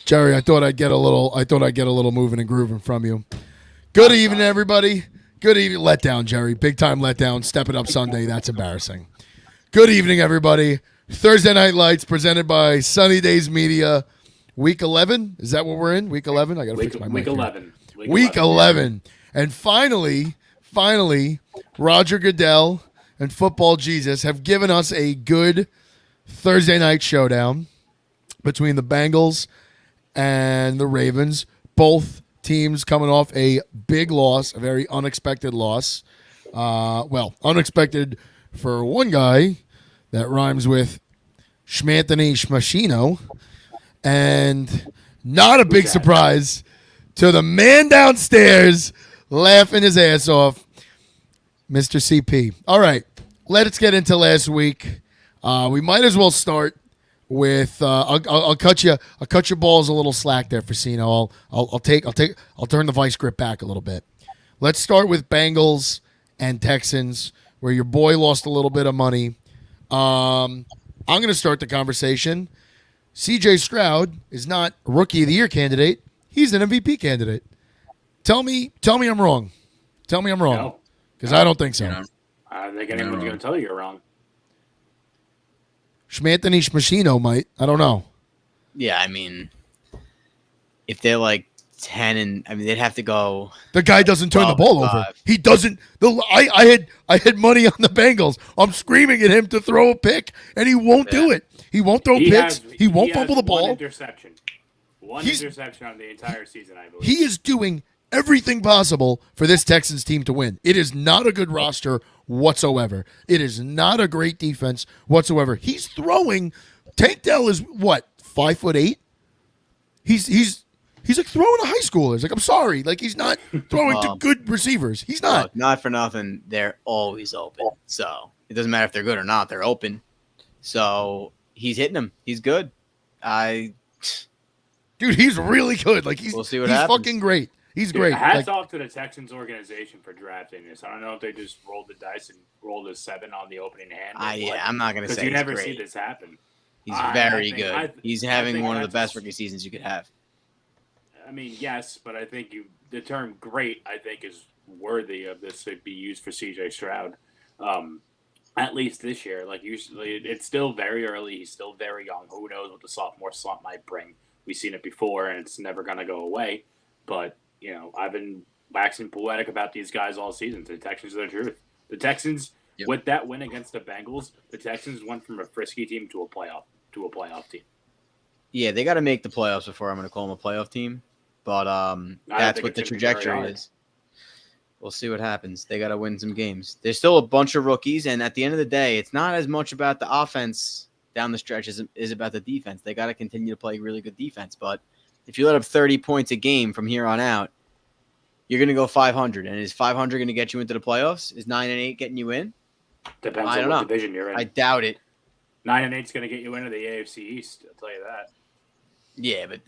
Jerry, I thought I'd get a little moving and grooving from you. Good evening, everybody. Good evening. Letdown, Jerry. Big time letdown. Stepping up Sunday. That's embarrassing. Good evening, everybody. Thursday Night Lights presented by Sunny Days Media. Week 11. Is that what we're in? Week 11? I got to fix my mic. Week 11. Week 11. And finally, Roger Goodell and Football Jesus have given us a good Thursday night showdown between the Bengals and the Ravens. Both teams coming off a big loss, a very unexpected loss. Unexpected for one guy that rhymes with Schmanthony Schmachino, and not a big surprise to the man downstairs laughing his ass off, Mr. CP. All right, let's get into last week. We might as well start with I'll cut your balls a little slack there, Facino. I'll turn the vice grip back a little bit. Let's start with Bengals and Texans, where your boy lost a little bit of money. I'm going to start the conversation. CJ Stroud is not a Rookie of the Year candidate. He's an MVP candidate. Tell me I'm wrong. Tell me I'm wrong. Because I don't think so. I don't think anyone's going to tell you you're wrong. Schmanthony Schmachino might. I don't know. Yeah, I mean, if they're like 10 and they'd have to go. The guy doesn't turn the ball over. He doesn't. I had money on the Bengals. I'm screaming at him to throw a pick, and he won't do it. He won't throw picks. He won't fumble the ball. One interception on the entire season, I believe. He is doing everything possible for this Texans team to win. It is not a good roster whatsoever. It is not a great defense whatsoever. He's throwing. Tank Dell is what, 5'8"? He's like throwing to high schoolers. Like, I'm sorry. Like, he's not throwing to good receivers. He's not. Look, not for nothing. They're always open. So it doesn't matter if they're good or not. They're open. So he's hitting them. He's good. Dude, he's really good. Like, we'll see what he's happens. fucking great. He's great. Hats off to the Texans organization for drafting this. I don't know if they just rolled the dice and rolled a 7 on the opening hand. I'm not going to say you never great. see this happen. He's very good. He's having one of the best rookie seasons you could have. I mean, yes, but I think the term "great" I think is worthy of this to be used for CJ Stroud. At least this year, like usually, it's still very early. He's still very young. Who knows what the sophomore slump might bring? We've seen it before, and it's never going to go away. But I've been waxing poetic about these guys all season. The Texans are the truth. The Texans, with that win against the Bengals, the Texans went from a frisky team to a playoff team. Yeah, they got to make the playoffs before I'm going to call them a playoff team. But that's what the trajectory is. We'll see what happens. They got to win some games. There's still a bunch of rookies, and at the end of the day, it's not as much about the offense down the stretch as it is about the defense. They got to continue to play really good defense. But if you let up 30 points a game from here on out, you're going to go 500. And is 500 going to get you into the playoffs? Is 9-8 getting you in? Depends on what division you're in. I doubt it. 9-8 is going to get you into the AFC East. I'll tell you that. Yeah, but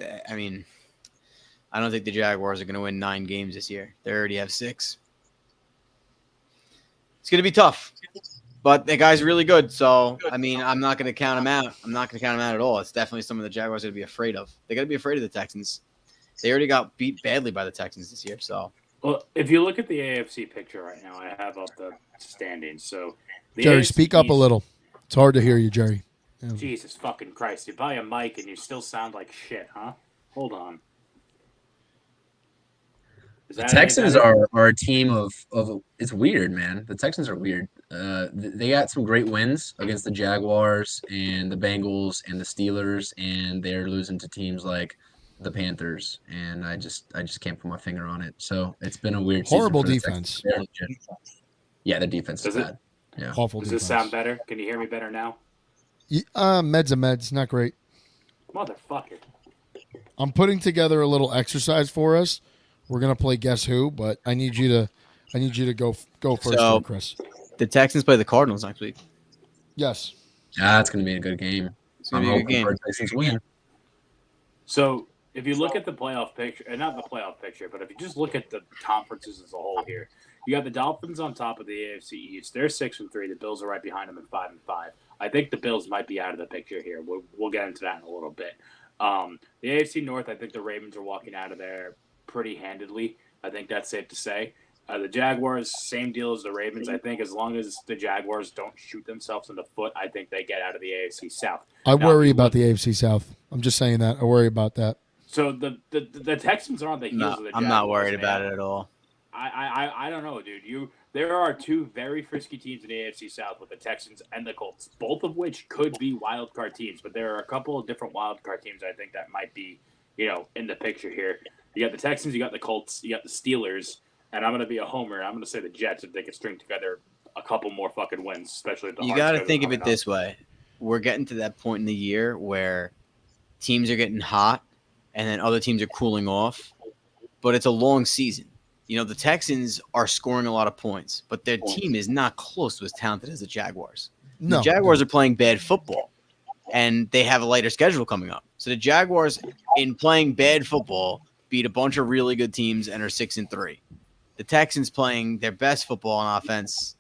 I don't think the Jaguars are going to win 9 games this year. They already have 6. It's going to be tough, but the guy's really good. So, I'm not going to count him out. I'm not going to count him out at all. It's definitely something the Jaguars are going to be afraid of. They got to be afraid of the Texans. They already got beat badly by the Texans this year. So, well, if you look at the AFC picture right now, I have up the standings. So, Jerry, speak up a little. It's hard to hear you, Jerry. Yeah. Jesus fucking Christ! You buy a mic and you still sound like shit, huh? Hold on. The Texans are a team of it's weird, man. The Texans are weird. They got some great wins against the Jaguars and the Bengals and the Steelers, and they're losing to teams like the Panthers, and I just can't put my finger on it. So it's been a weird horrible season defense. Yeah, their defense is bad. Yeah. Awful Does defense. This sound better? Can you hear me better now? Meds, not great. Motherfucker. I'm putting together a little exercise for us. We're gonna play Guess Who, but I need you to go first, so, Chris. The Texans play the Cardinals next week. Yes. It's gonna be a good game. I'm hoping for Texans win. So if you look at the playoff picture, and not the playoff picture, but if you just look at the conferences as a whole here, you got the Dolphins on top of the AFC East. They're 6-3. The Bills are right behind them at 5-5. I think the Bills might be out of the picture here. We'll get into that in a little bit. The AFC North, I think the Ravens are walking out of there pretty handedly. I think that's safe to say. The Jaguars, same deal as the Ravens. I think as long as the Jaguars don't shoot themselves in the foot, I think they get out of the AFC South. I worry about the AFC South. I'm just saying that. I worry about that. So the Texans are on the heels of the Jaguars. I'm not worried man. about it at all. I don't know, dude. There are two very frisky teams in the AFC South with the Texans and the Colts, both of which could be wild card teams. But there are a couple of different wild card teams I think that might be, in the picture here. You got the Texans, you got the Colts, you got the Steelers, and I'm going to be a homer. I'm going to say the Jets if they can string together a couple more fucking wins, especially if the You got to think of it this way. We're getting to that point in the year where teams are getting hot and then other teams are cooling off, but it's a long season. The Texans are scoring a lot of points, but their team is not close to as talented as the Jaguars. No. The Jaguars are playing bad football, and they have a lighter schedule coming up. So the Jaguars, in playing bad football, beat a bunch of really good teams and are 6-3. The Texans, playing their best football on offense,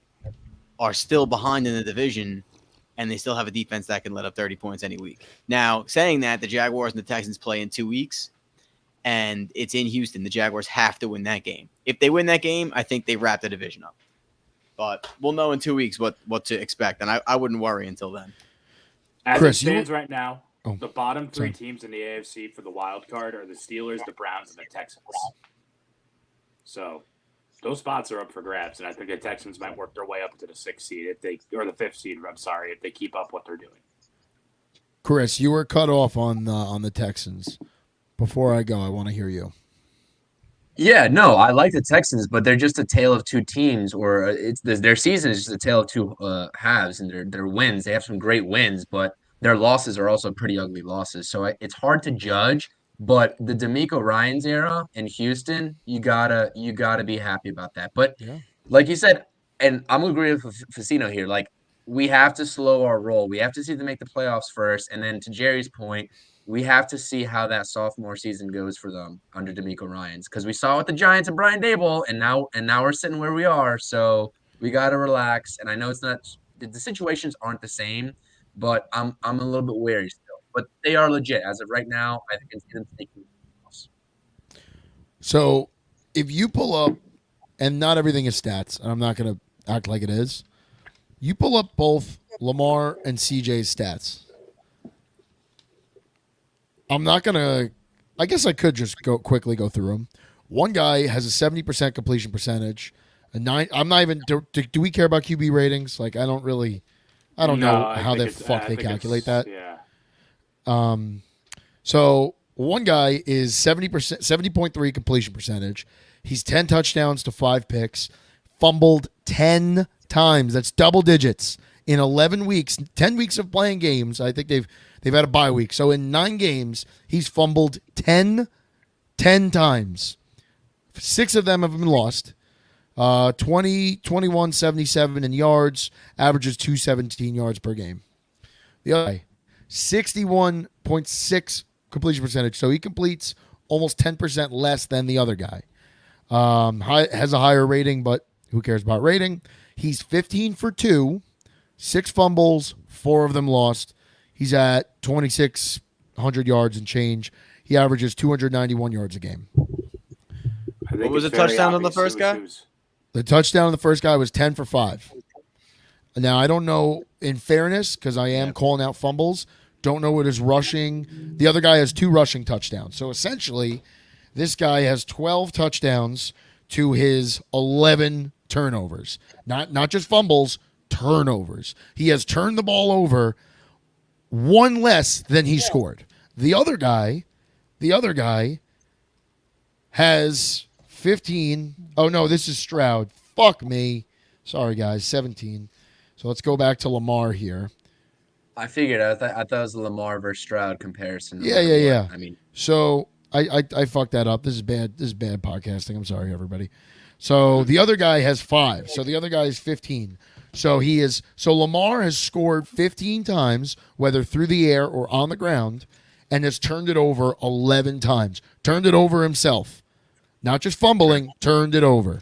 are still behind in the division, and they still have a defense that can let up 30 points any week. Now, saying that, the Jaguars and the Texans play in 2 weeks, and it's in Houston. The Jaguars have to win that game. If they win that game, I think they wrap the division up. But we'll know in 2 weeks what to expect, and I wouldn't worry until then. As Chris, it stands right now, the bottom three teams in the AFC for the wild card are the Steelers, the Browns, and the Texans. So those spots are up for grabs, and I think the Texans might work their way up to the 6th seed or the 5th seed. I'm sorry, if they keep up what they're doing. Chris, you were cut off on the Texans. Before I go, I want to hear you. Yeah, no, I like the Texans, but they're just a tale of two teams, or their season is just a tale of two halves, and their wins. They have some great wins, but their losses are also pretty ugly losses. So it's hard to judge. But the DeMeco Ryans era in Houston, you gotta be happy about that. But like you said, and I'm agreeing with Facino here. Like, we have to slow our roll. We have to see them make the playoffs first, and then to Jerry's point, we have to see how that sophomore season goes for them under DeMeco Ryans, because we saw with the Giants and Brian Daboll, and now we're sitting where we are. So we got to relax. And I know it's not the situations aren't the same, but I'm a little bit wary still. But they are legit as of right now. I think I see them taking playoffs. So if you pull up, and not everything is stats, and I'm not going to act like it is. You pull up both Lamar and CJ's stats. I'm not going to – I guess I could just quickly go through them. One guy has a 70% completion percentage. I'm not even – do we care about QB ratings? Like, I don't know how the fuck they calculate that. Yeah. So one guy is 70.3 completion percentage. He's 10 touchdowns to 5 picks, fumbled 10 times. That's double digits in 11 weeks, 10 weeks of playing games. I think they've had a bye week. So in 9 games, he's fumbled 10 times. 6 of them have been lost. 21, 77 in yards, averages 217 yards per game. The other guy, 61.6 completion percentage. So he completes almost 10% less than the other guy. Has a higher rating, but who cares about rating? He's 15 for 2, 6 fumbles, 4 of them lost. He's at 2,600 yards and change. He averages 291 yards a game. What was the touchdown on the first guy? The touchdown on the first guy was 10 for 5. Now, I don't know, in fairness, because I am calling out fumbles, don't know what his rushing. The other guy has 2 rushing touchdowns. So essentially, this guy has 12 touchdowns to his 11 turnovers. Not just fumbles, turnovers. He has turned the ball over 1 less than he scored. The other guy has 15. Oh, no, this is Stroud. Fuck me. Sorry, guys, 17. So let's go back to Lamar here. I figured. I thought it was a Lamar versus Stroud comparison. Yeah. I mean, so I fucked that up. This is bad podcasting. I'm sorry, everybody. So the other guy has 5. So the other guy is 15. So Lamar has scored 15 times, whether through the air or on the ground, and has turned it over 11 times. Turned it over himself. Not just fumbling, turned it over.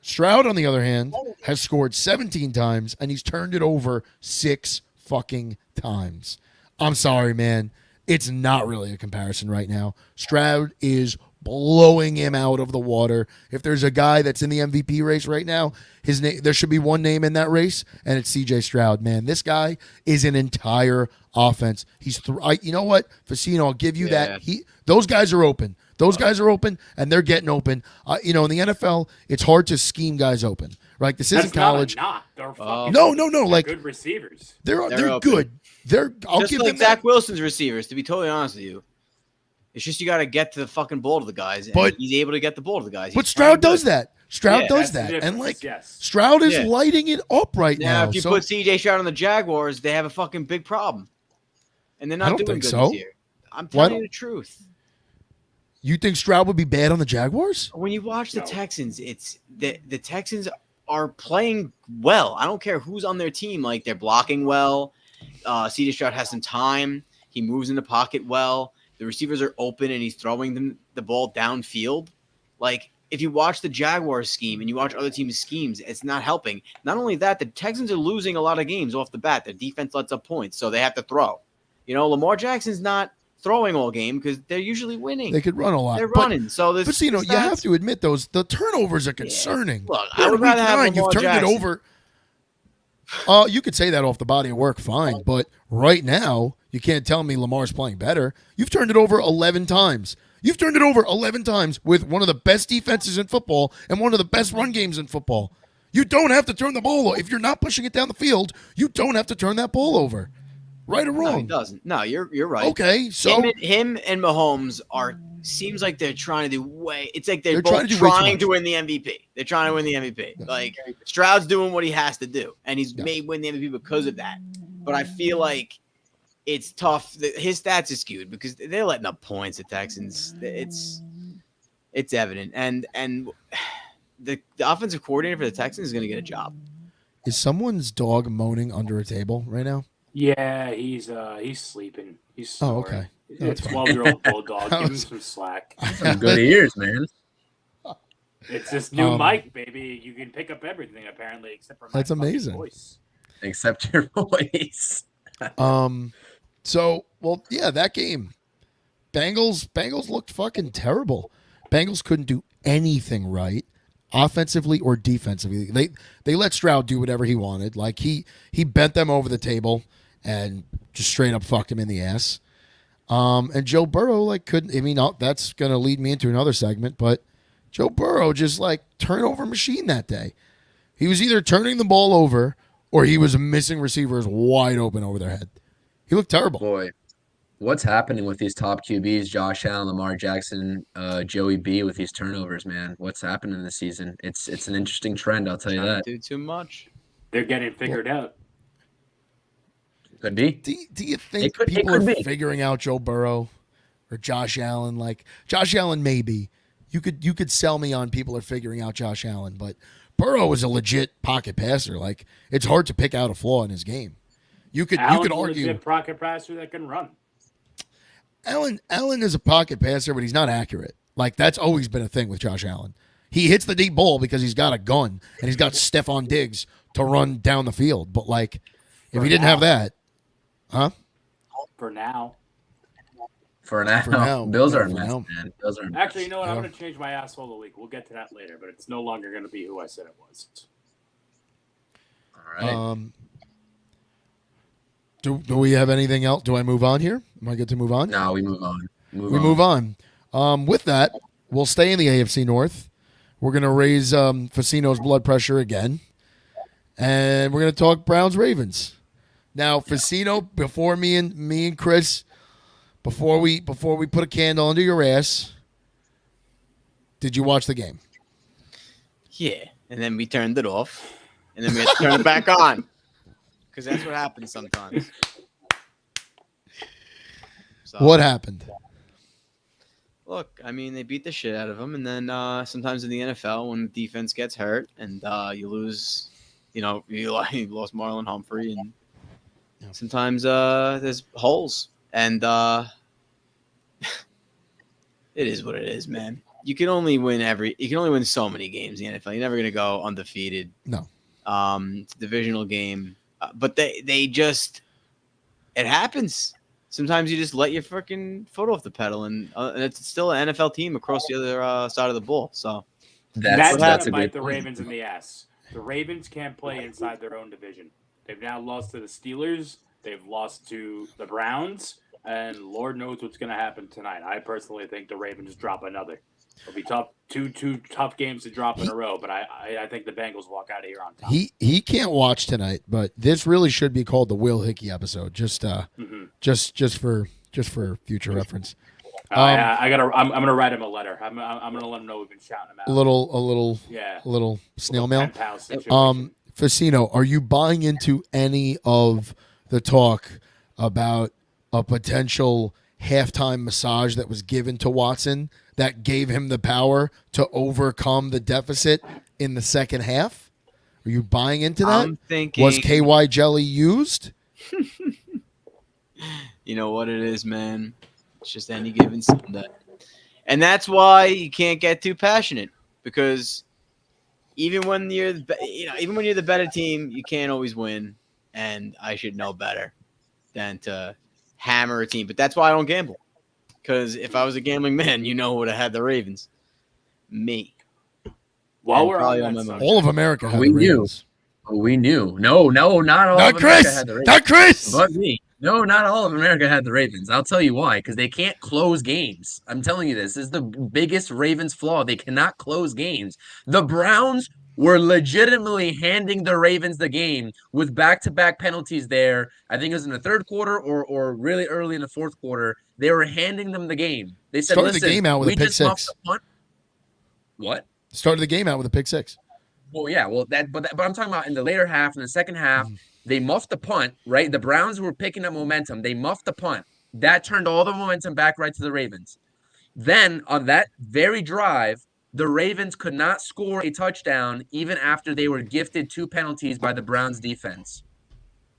Stroud, on the other hand, has scored 17 times, and he's turned it over 6 fucking times. I'm sorry, man. it's not really a comparison right now. Stroud is blowing him out of the water. If there's a guy that's in the MVP race right now, his name, there should be one name in that race, and it's CJ Stroud. Man, this guy is an entire offense. He's you know what, Facino, I'll give you that. Those guys are open. Those guys are open, and they're getting open. In the NFL, it's hard to scheme guys open. Right? This isn't college. They're fucking, no. they're Like good receivers. They're good. I'll just give like them Zach that. Wilson's receivers. To be totally honest with you, it's just you got to get to the fucking ball to the guys, and But- he's able to get the ball to the guys. But He's Stroud playing does good. that. Stroud Yeah, does That's the that, and difference, like yes. Stroud is Yeah. lighting it up right Now, now. if you So put CJ Stroud on the Jaguars, they have a fucking big problem, and they're not I don't doing think good so. this year. I'm Why telling don't- you the truth. you think Stroud would be bad on the Jaguars? When you watch the No. Texans, it's the Texans are playing well. I don't care who's on their team. Like, they're blocking well. CJ Stroud has some time. He moves in the pocket well. The receivers are open, and he's throwing them the ball downfield. Like, if you watch the Jaguars scheme and you watch other teams' schemes, it's not helping. Not only that, the Texans are losing a lot of games off the bat. Their defense lets up points, so they have to throw. Lamar Jackson's not throwing all game because they're usually winning. They could run a lot. They're But running. So this, Facino, you have to admit the turnovers are concerning. Look, We're I in would week rather have 9, Lamar you've turned Jackson. it over. You could say that off the body of work, fine. But right now, you can't tell me Lamar's playing better. You've turned it over 11 times. You've turned it over 11 times with one of the best defenses in football and one of the best run games in football. You don't have to turn the ball over. If you're not pushing it down the field, you don't have to turn that ball over. Right or No, he wrong? doesn't. No, you're right. Okay, so him and Mahomes seems like they're trying to do way. It's like they're They're both trying to do way too trying much. to win the MVP. They're trying to win the MVP. Like, Stroud's doing what he has to do, and he's made win the MVP because of that. But I feel like it's tough. His stats are skewed because they're letting up points. The Texans. It's evident, and the offensive coordinator for the Texans is going to get a job. is someone's dog moaning under a table right now? Yeah, he's sleeping. He's Oh, snoring. okay. No, It's that's 12-year-old bulldog. That Give him was- some slack. Some good ears, man. It's this new Um, mic, baby. You can pick up everything apparently, except for my That's fucking amazing. voice. Except your voice. So, well, yeah, that game. Bengals looked fucking terrible. Bengals couldn't do anything right, offensively or defensively. They let Stroud do whatever he wanted. Like he bent them over the table and just straight up fucked him in the ass. And Joe Burrow couldn't. I mean, that's gonna lead me into another segment, but Joe Burrow just turnover machine that day. He was either turning the ball over or he was missing receivers wide open over their head. He looked terrible. Boy, what's happening with these top QBs, Josh Allen, Lamar Jackson, Joey B, with these turnovers, man? What's happening this season? It's an interesting trend, I'll tell you Trying that. to do too much. They're getting figured out. Could be. Do you think It people could are be. figuring out Joe Burrow or Josh Allen? Josh Allen, maybe you could sell me on people are figuring out Josh Allen, but Burrow is a legit pocket passer. It's hard to pick out a flaw in his game. You could Allen's argue a legit pocket passer that can run. Allen is a pocket passer, but he's not accurate. That's always been a thing with Josh Allen. He hits the deep ball because he's got a gun and he's got Stephon Diggs to run down the field. But if he didn't have that, huh? For now. For now. For now. Bills Yeah, are a for mess, now. man. Bills are a mess. Actually, you know what? I'm Yeah. going to change my asshole of the week. We'll get to that later, but it's no longer going to be who I said it was. All right. Do we have anything else? Do I move on here? Am I good to move on? No, we move on. We move on. With that, we'll stay in the AFC North. We're going to raise Facino's blood pressure again. And we're going to talk Browns Ravens. Now, Facino, before me and Chris, before we put a candle under your ass, did you watch the game? Yeah, and then we turned it off, and then we had to turn it back on, because that's what happens sometimes. So, What happened? Look, I mean, they beat the shit out of them, and then sometimes in the NFL, when the defense gets hurt and you lose, you lost Marlon Humphrey, and sometimes there's holes, and it is what it is, man. You can only win so many games in the NFL. You're never gonna go undefeated. No. It's a divisional game, but they just, it happens. sometimes you just let your freaking foot off the pedal, and it's still an NFL team across the other side of the ball. So That's that's gonna a bite great the point. Ravens in the ass. The Ravens can't play inside their own division. They've now lost to the Steelers. They've lost to the Browns, and Lord knows what's going to happen tonight. I personally think the Ravens drop another. It'll be tough, two tough games to drop in a row, but I think the Bengals walk out of here on top. He can't watch tonight, but this really should be called the Will Hickey episode. Just for future reference. I'm gonna write him a letter. I'm gonna let him know we've been shouting him out. A little snail mail. Pen pal situation. Facino, are you buying into any of the talk about a potential halftime massage that was given to Watson that gave him the power to overcome the deficit in the second half? Are you buying into that? I'm thinking, Was KY jelly used? you know what it is, man. It's just any given Sunday, and that's why you can't get too passionate, because even when you're the better team, you can't always win. And I should know better than to hammer a team. But that's why I don't gamble. Because if I was a gambling man, you know who would have had the Ravens. Me. While And we're probably on on that my subject, All of America had We the knew. Ravens. Oh, we knew. No, not all Not of America Chris. had the Ravens. Not Chris. But me. No, not all of America had the Ravens. I'll tell you why. Because they can't close games. I'm telling you this. This is the biggest Ravens flaw. They cannot close games. The Browns were legitimately handing the Ravens the game with back-to-back penalties there. I think it was in the third quarter or really early in the fourth quarter. They were handing them the game. They said, Started the listen, game out with we a pick just muffed six. the punt. What? Started the game out with a pick six. Well, yeah, but I'm talking about in the later half, in the second half, they muffed the punt, right? The Browns were picking up momentum. They muffed the punt. That turned all the momentum back right to the Ravens. Then on that very drive, the Ravens could not score a touchdown even after they were gifted 2 penalties by the Browns defense.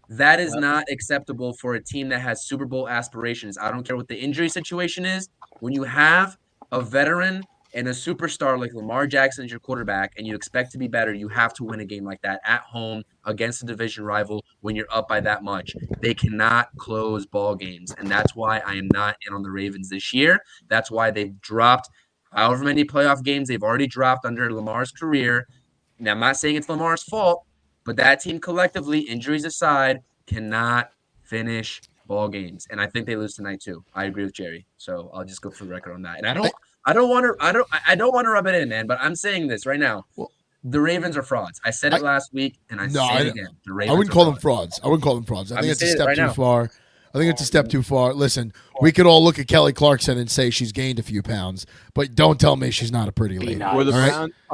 That is not acceptable for a team that has Super Bowl aspirations. I don't care what the injury situation is. When you have a veteran and a superstar like Lamar Jackson as your quarterback and you expect to be better, you have to win a game like that at home against a division rival when you're up by that much. They cannot close ball games, and that's why I am not in on the Ravens this year. That's why they've dropped however many playoff games they've already dropped under Lamar's career. Now, I'm not saying it's Lamar's fault, but that team collectively, injuries aside, cannot finish ball games, and I think they lose tonight too. I agree with Jerry, so I'll just go for the record on that. And I don't want to rub it in, man. But I'm saying this right now: the Ravens are frauds. I said it last week, and I say it again. The Ravens I wouldn't call them frauds. I wouldn't call them frauds. I think it's a step too far. I think it's a step too far. Listen, we could all look at Kelly Clarkson and say she's gained a few pounds, but don't tell me she's not a pretty lady. Are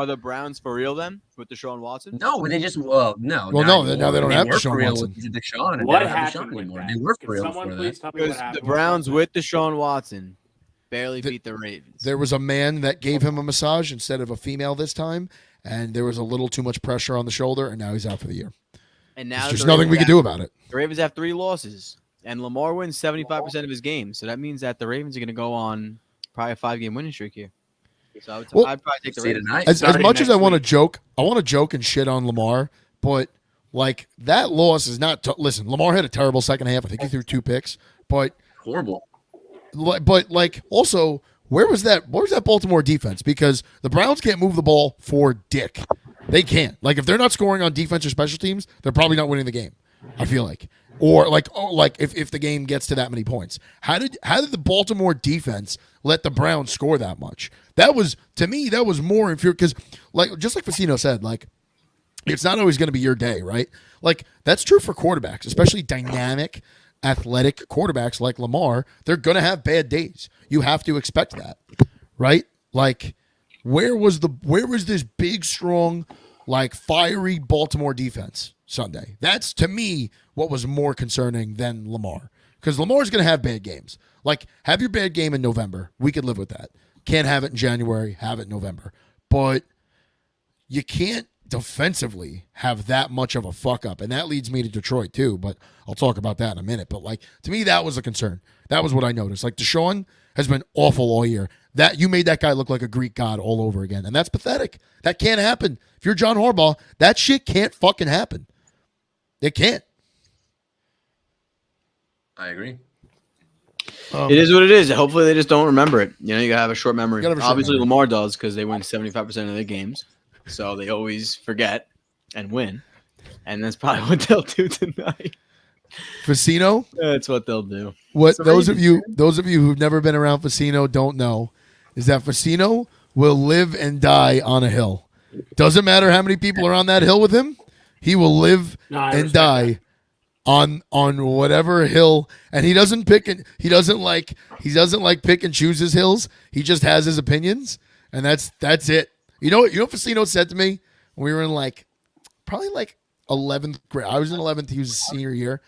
the Browns for real then with Deshaun Watson? No, they just no. Well, no, now they don't have Deshaun Watson. Deshaun, What they don't have happened Deshaun with anymore. that? They were for Can real someone before please that. tell me what Because happened the Browns with Deshaun Watson barely beat the Ravens. There was a man that gave him a massage instead of a female this time, and there was a little too much pressure on the shoulder, and now he's out for the year. And now There's just nothing we can do about it. The Ravens have 3 losses, and Lamar wins 75% of his games. So that means that the Ravens are going to go on probably a 5-game winning streak here. So I'd probably take the See Ravens. tonight. As much as I want to week. joke, and shit on Lamar, but like that loss is not. Listen, Lamar had a terrible second half. I think he threw 2 picks, but Horrible. like also, where was that Baltimore defense? Because the Browns can't move the ball for dick. They can't. Like if they're not scoring on defense or special teams, they're probably not winning the game. I feel like. Or if the game gets to that many points. How did the Baltimore defense let the Browns score that much? That was, to me, that was more inferior because just like Facino said, like it's not always going to be your day, right? Like that's true for quarterbacks, especially dynamic, athletic quarterbacks like Lamar. They're going to have bad days. You have to expect that, right? Like where was this big, strong, like fiery Baltimore defense Sunday? That's to me what was more concerning than Lamar, because Lamar's going to have bad games. Like have your bad game in November, we could live with that. Can't have it in January, have it in November, but you can't defensively have that much of a fuck up, and that leads me to Detroit too. But I'll talk about that in a minute. But like to me, that was a concern. That was what I noticed. Like Deshaun has been awful all year. That you made that guy look like a Greek god all over again, and that's pathetic. That can't happen. If you're John Harbaugh, that shit can't fucking happen. It can't. I agree. It is what it is. Hopefully, they just don't remember it. You know, you gotta have a short memory. gotta have a short Obviously, memory. Lamar does because they win 75% of their games, so they always forget and win, and that's probably what they'll do tonight. Facino. That's what they'll do. What So those of Ravens, you who've never been around Facino don't know is that Facino will live and die on a hill. Doesn't matter how many people are on that hill with him, he will live No, I and respect die on whatever hill. And he doesn't pick and he doesn't like pick and choose his hills. He just has his opinions, and that's it. You know what Facino said to me when we were in probably 11th grade. I was in 11th. He was senior year,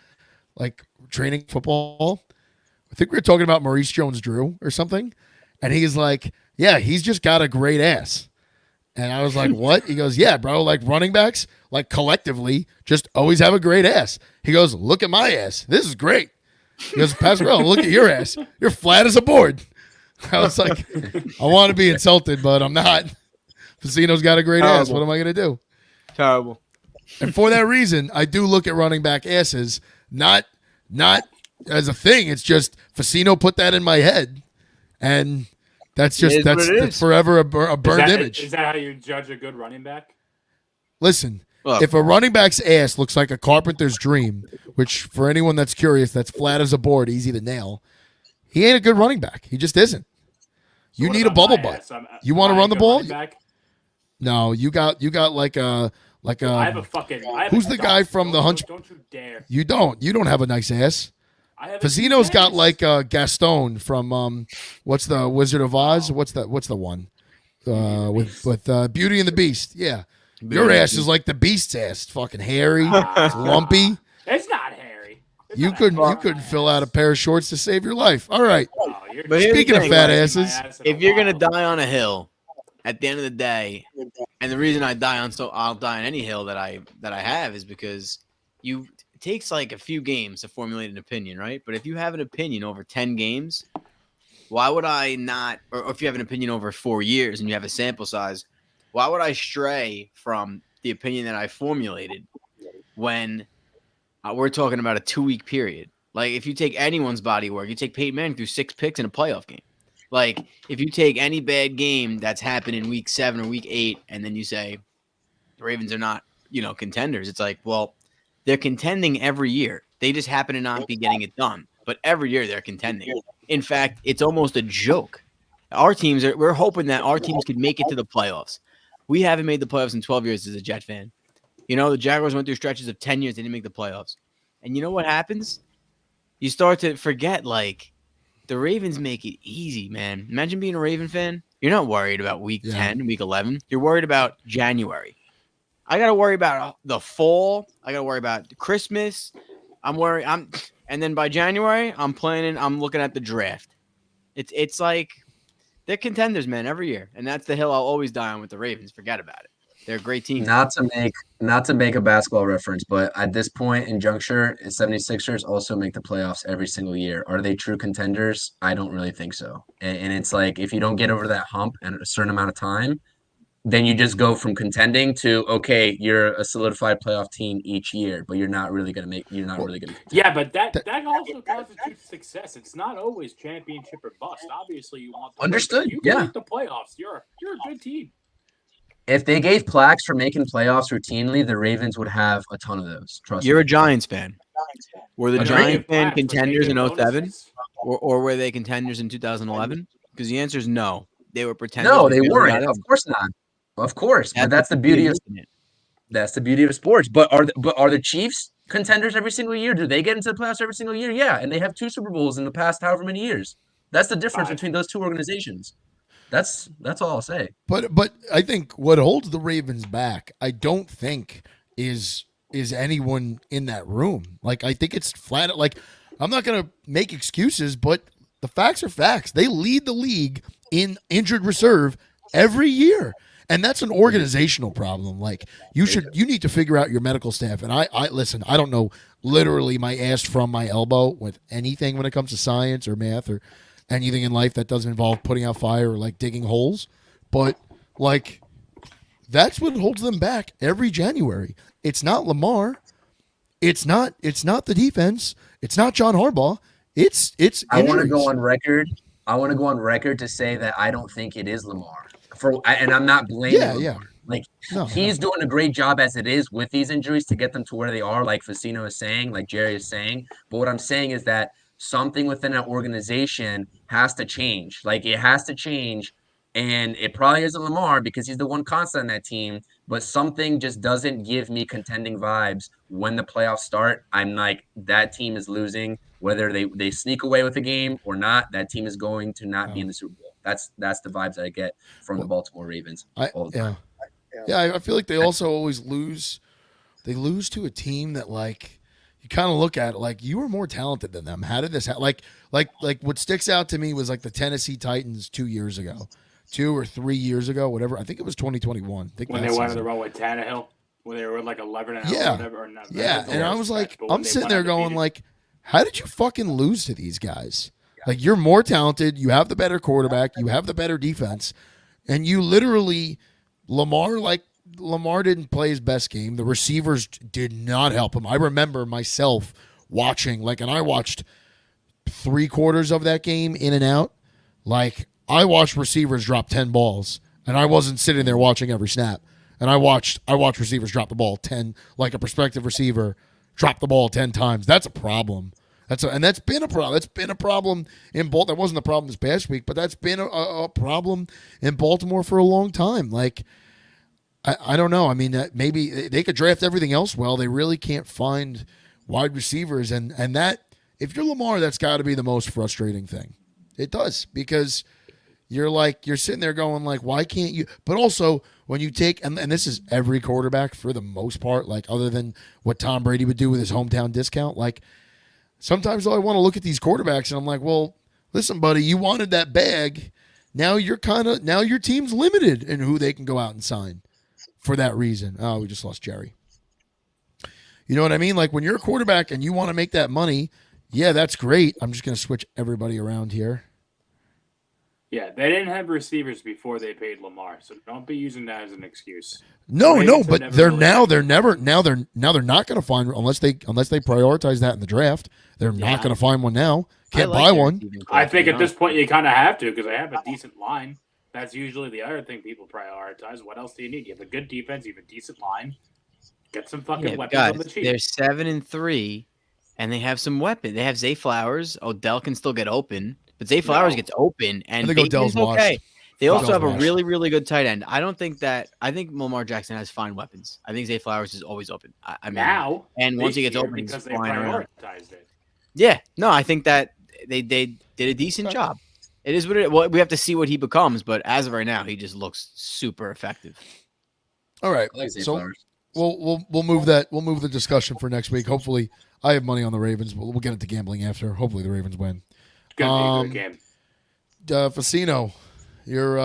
training football. I think we were talking about Maurice Jones-Drew or something. And he's like, yeah, he's just got a great ass. And I was like, what? He goes, yeah, bro, running backs, collectively, just always have a great ass. He goes, look at my ass. This is great. He goes, Pasquale, look at your ass. You're flat as a board. I was like, I want to be insulted, but I'm not. Facino's got a great ass. What am I going to do? terrible. And for that reason, I do look at running back asses, not as a thing. It's just Facino put that in my head, and that's forever a burned image. Is that how you judge a good running back? Listen, Look. if a running back's ass looks like a carpenter's dream, which for anyone that's curious, that's flat as a board, easy to nail, he ain't a good running back. He just isn't. So You what need a about bubble my butt. ass? You want to Am I run the a good ball? running back? No, you got I have a fucking. who's the guy from the Hunch? Don't you dare! You don't have a nice ass. I have Facino's got Gaston from what's the Wizard of Oz? What's the one with Beauty and the Beast? Yeah, your ass is like the Beast's ass. Fucking hairy, it's lumpy. It's not hairy. It's You not couldn't hairy. fill out a pair of shorts to save your life. All right. Oh, you're But here's the Speaking of thing, fat like, asses, If you're gonna die on a hill, at the end of the day, and the reason I'll die on any hill that I have is because it takes like a few games to formulate an opinion, right? But if you have an opinion over 10 games, why would I not? Or if you have an opinion over 4 years and you have a sample size, why would I stray from the opinion that I formulated when we're talking about a 2-week period? Like if you take anyone's body work, you take Peyton Manning through 6 picks in a playoff game. Like, if you take any bad game that's happened in week 7 or week 8, and then you say the Ravens are not, contenders, it's like, well, they're contending every year. They just happen to not be getting it done. But every year they're contending. In fact, it's almost a joke. We're hoping that our teams could make it to the playoffs. We haven't made the playoffs in 12 years as a Jet fan. The Jaguars went through stretches of 10 years, they didn't make the playoffs. And you know what happens? You start to forget, the Ravens make it easy, man. Imagine being a Raven fan. You're not worried about week 10, week 11. You're worried about January. I got to worry about the fall. I got to worry about Christmas. And then by January, I'm looking at the draft. It's like they're contenders, man, every year. And that's the hill I'll always die on with the Ravens. Forget about it. They're a great team. Not to make a basketball reference, but at this point in juncture, 76ers also make the playoffs every single year. Are they true contenders? I don't really think so. And it's like if you don't get over that hump in a certain amount of time, then you just go from contending to okay, you're a solidified playoff team each year, but you're not really gonna contend. Yeah, but that also constitutes success. It's not always championship or bust. Obviously, you want Understood, If you can yeah. make the playoffs, you're a good team. If they gave plaques for making playoffs routinely, the Ravens would have a ton of those. Trust You're me. a Giants fan. Were the Agreed. Giants fan Plaques for contenders in taking 07? bonuses. Or were they contenders in 2011? Because the answer is no. They were pretenders. No, they because weren't. got it. Of course not. Of course, but that's the the beauty of it. That's the beauty of sports. But are the Chiefs contenders every single year? Do they get into the playoffs every single year? Yeah, and they have 2 Super Bowls in the past however many years. That's the difference 5. between those 2 organizations. That's all I'll say. But I think what holds the Ravens back, I don't think is anyone in that room. I think it's flat. I'm not gonna make excuses, but the facts are facts. They lead the league in injured reserve every year. And that's an organizational problem. You need to figure out your medical staff. And I listen, I don't know literally my ass from my elbow with anything when it comes to science or math or anything in life that doesn't involve putting out fire or digging holes. But that's what holds them back every January. It's not Lamar. It's not the defense. It's not John Harbaugh. It's I want to injuries. go on record. I want to go on record to say that I don't think it is Lamar. And I'm not blaming Yeah, Lamar. yeah. Like No, he's doing a great job as it is with these injuries to get them to where they are, like Facino is saying, like Jerry is saying. But what I'm saying is that something within an organization has to change. Like it has to change. And it probably isn't Lamar because he's the one constant on that team, but something just doesn't give me contending vibes when the playoffs start. I'm like, that team is losing. Whether they sneak away with the game or not, that team is going to not be in the Super Bowl. That's the vibes that I get from the Baltimore Ravens all the time. Yeah, I feel like they also always lose. They lose to a team that like you kind of look at it like you were more talented than them. How did this happen? Like what sticks out to me was like the Tennessee Titans 2 years ago, 2 or 3 years ago, whatever. I think it was 2021. I think when that they went on season. the road with Tannehill, when they were like 11-0 Yeah. or whatever. Or not, Yeah, and I was like, I'm sitting there going like, how did you fucking lose to these guys? Like you're more talented, you have the better quarterback, you have the better defense, and you literally Lamar didn't play his best game. The receivers did not help him. I remember myself watching and I watched 3/4 of that game in and out. Like I watched receivers drop 10 balls, and I wasn't sitting there watching every snap. And I watched receivers drop the ball 10, like a prospective receiver drop the ball 10 times. That's a problem. That's been a problem. That's been a problem in Baltimore. That wasn't a problem this past week, but that's been a problem in Baltimore for a long time. Like, I don't know. I mean, maybe they could draft everything else well. They really can't find wide receivers, and that if you're Lamar, that's got to be the most frustrating thing. It does, because you're sitting there going like, why can't you? But also when you take and this is every quarterback for the most part, like other than what Tom Brady would do with his hometown discount, like. Sometimes I want to look at these quarterbacks and I'm like, well, listen, buddy, you wanted that bag. Now your team's limited in who they can go out and sign for that reason. Oh, we just lost Jerry. You know what I mean? Like when you're a quarterback and you want to make that money, yeah, that's great. I'm just going to switch everybody around here. Yeah, they didn't have receivers before they paid Lamar, so don't be using that as an excuse. No, but they're not going to find unless they prioritize that in the draft. They're not going to find one now. Can't buy one. I think at this point you kind of have to because they have a decent line. That's usually the other thing people prioritize. What else do you need? You have a good defense, you have a decent line. Get some fucking weapons guys, on the cheap. They're 7-3, and they have some weapons. They have Zay Flowers. Odell can still get open. But Zay Flowers gets open, and Bateman's okay. They also have a really, really good tight end. I think Lamar Jackson has fine weapons. I think Zay Flowers is always open. I mean, now, and once he gets open, because he's they flying around. prioritized it. Yeah, no, I think that they did a decent job. It is what it. Well, we have to see what he becomes, but as of right now, he just looks super effective. All right, so we'll move that. We'll move the discussion for next week. Hopefully, I have money on the Ravens. We'll get into gambling after. Hopefully, the Ravens win. Gonna be a good game. Facino, your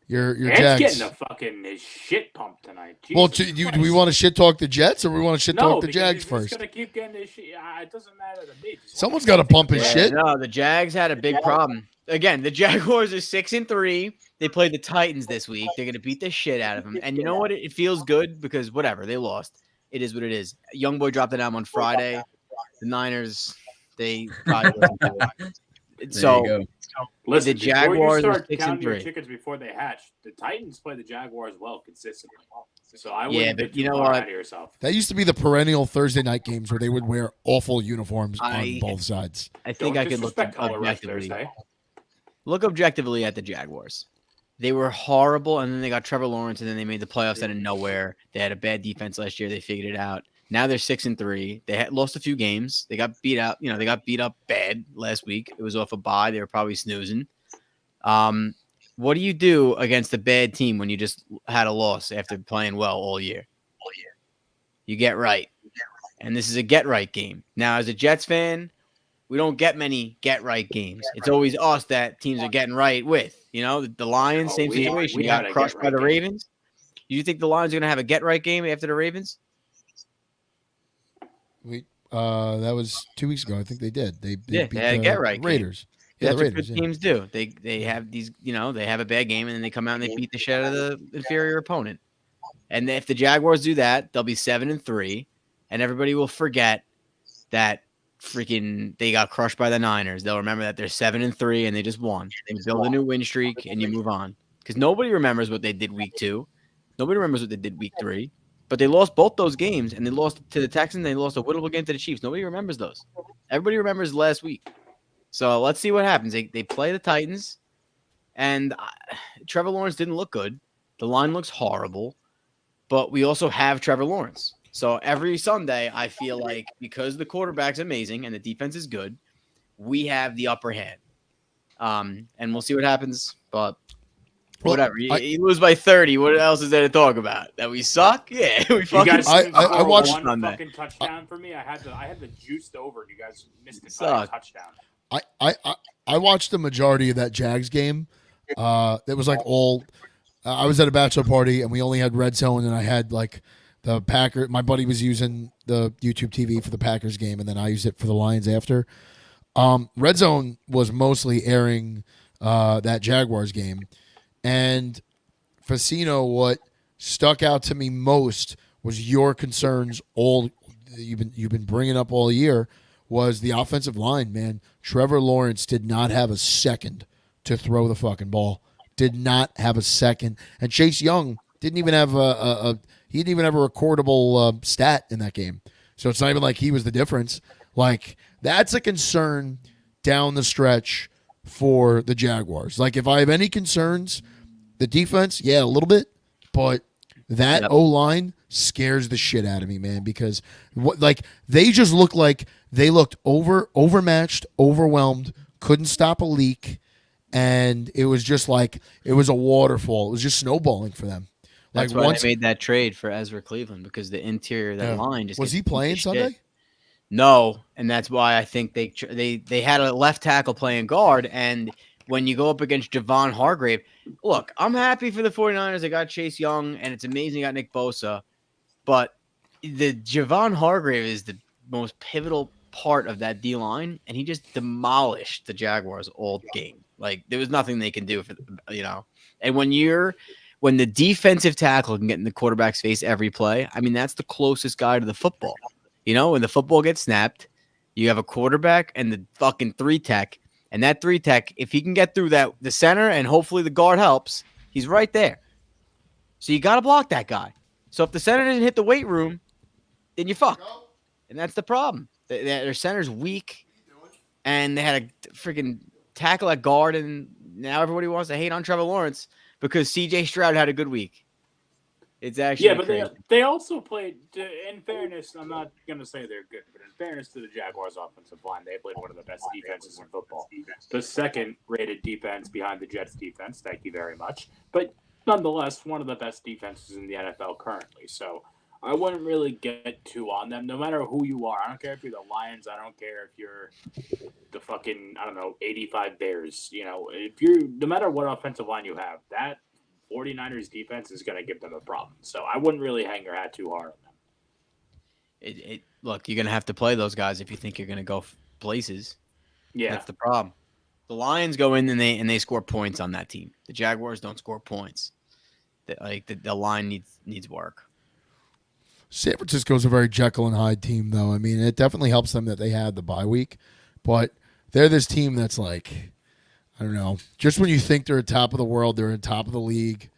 It's Jags getting a fucking shit pump tonight. Well, do we want to shit talk the Jets or we want to shit talk the Jags first? first? Gonna keep getting this shit. It doesn't matter to me. Someone's got to pump his shit. No, the Jags had a big problem. Again, the Jaguars are 6-3. They played the Titans this week. They're gonna beat the shit out of them. And you know what? It feels good because whatever, they lost. It is what it is. Young boy dropped it out on Friday. The Niners, they probably listened to it. So listen, the Jaguars before are you start counting your 6-3. chickens before they hatch. The Titans play the Jaguars well consistently. So I Yeah, wouldn't but get you too know far what? out of yourself. That used to be the perennial Thursday night games where they would wear awful uniforms on both sides. I think Don't I could look disrespect Color Rush objectively. Thursday. Look objectively at the Jaguars. They were horrible, and then they got Trevor Lawrence, and then they made the playoffs out of nowhere. They had a bad defense last year. They figured it out. Now they're 6-3. They had lost a few games. They got beat out. They got beat up bad last week. It was off a bye. They were probably snoozing. What do you do against a bad team when you just had a loss after playing well all year? You get right. And this is a get right game. Now, as a Jets fan, we don't get many get right games. It's always us that teams are getting right with. The Lions, same situation. we You got had a crushed get by right the game. Ravens. Do you think the Lions are going to have a get right game after the Ravens? That was 2 weeks ago. I think they did. They beat they had a get right Raiders. Yeah, the that's Raiders. what good teams do. They have these, they have a bad game and then they come out and they beat the shit out of the inferior opponent. And if the Jaguars do that, they'll be 7-3, and everybody will forget that they got crushed by the Niners. They'll remember that they're 7-3 and they just won. They build a new win streak and you move on. Because nobody remembers what they did week 2. Nobody remembers what they did week 3. But they lost both those games, and they lost to the Texans. They lost a winnable game to the Chiefs. Nobody remembers those. Everybody remembers last week. So let's see what happens. They play the Titans, and Trevor Lawrence didn't look good. The line looks horrible, but we also have Trevor Lawrence. So every Sunday, I feel like because the quarterback's amazing and the defense is good, we have the upper hand. And we'll see what happens, but whatever. You lose by 30. What else is there to talk about? That we suck? Yeah, we fucking. I watched one fucking touchdown for me. I had the juiced over. You guys missed the touchdown. I watched the majority of that Jags game. It was like all. I was at a bachelor party and we only had Red Zone, and I had like the Packer. My buddy was using the YouTube TV for the Packers game, and then I used it for the Lions after. Red Zone was mostly airing that Jaguars game. And Facino, what stuck out to me most was your concerns. All you've been bringing up all year was the offensive line. Man, Trevor Lawrence did not have a second to throw the fucking ball. Did not have a second. And Chase Young didn't even have a recordable stat in that game. So it's not even like he was the difference. Like, that's a concern down the stretch for the Jaguars. Like, if I have any concerns, the defense, yeah, a little bit, but that O-line scares the shit out of me, man, because they just look like they looked overmatched, overwhelmed, couldn't stop a leak, and it was just like it was a waterfall. It was just snowballing for them. That's why they made that trade for Ezra Cleveland, because the interior of that line just was he playing Sunday? No, and that's why I think they had a left tackle playing guard, and when you go up against Javon Hargrave, look, I'm happy for the 49ers. They got Chase Young, and it's amazing they got Nick Bosa, but the Javon Hargrave is the most pivotal part of that D-line, and he just demolished the Jaguars all game. Like, there was nothing they can do and when the defensive tackle can get in the quarterback's face every play, I mean, that's the closest guy to the football. When the football gets snapped, you have a quarterback and the fucking 3-tech. And that 3-tech, if he can get through the center and hopefully the guard helps, he's right there. So you got to block that guy. So if the center didn't hit the weight room, then you're fucked. And that's the problem. Their center's weak, and they had a freaking tackle at guard, and now everybody wants to hate on Trevor Lawrence because C.J. Stroud had a good week. It's actually but they also played. In fairness, I'm not gonna say they're good, but in fairness to the Jaguars' offensive line, they played one of the best defenses in football. The second-rated defense behind the Jets' defense. Thank you very much. But nonetheless, one of the best defenses in the NFL currently. So I wouldn't really get too on them, no matter who you are. I don't care if you're the Lions. I don't care if you're the fucking 85 Bears. No matter what offensive line you have, that 49ers defense is going to give them a problem. So I wouldn't really hang your hat too hard on them. Look, you're going to have to play those guys if you think you're going to go places. Yeah. That's the problem. The Lions go in and they score points on that team. The Jaguars don't score points. The line needs work. San Francisco's a very Jekyll and Hyde team, though. I mean, it definitely helps them that they had the bye week, but they're this team that's like, I don't know. Just when you think they're at top of the world, they're at top of the league.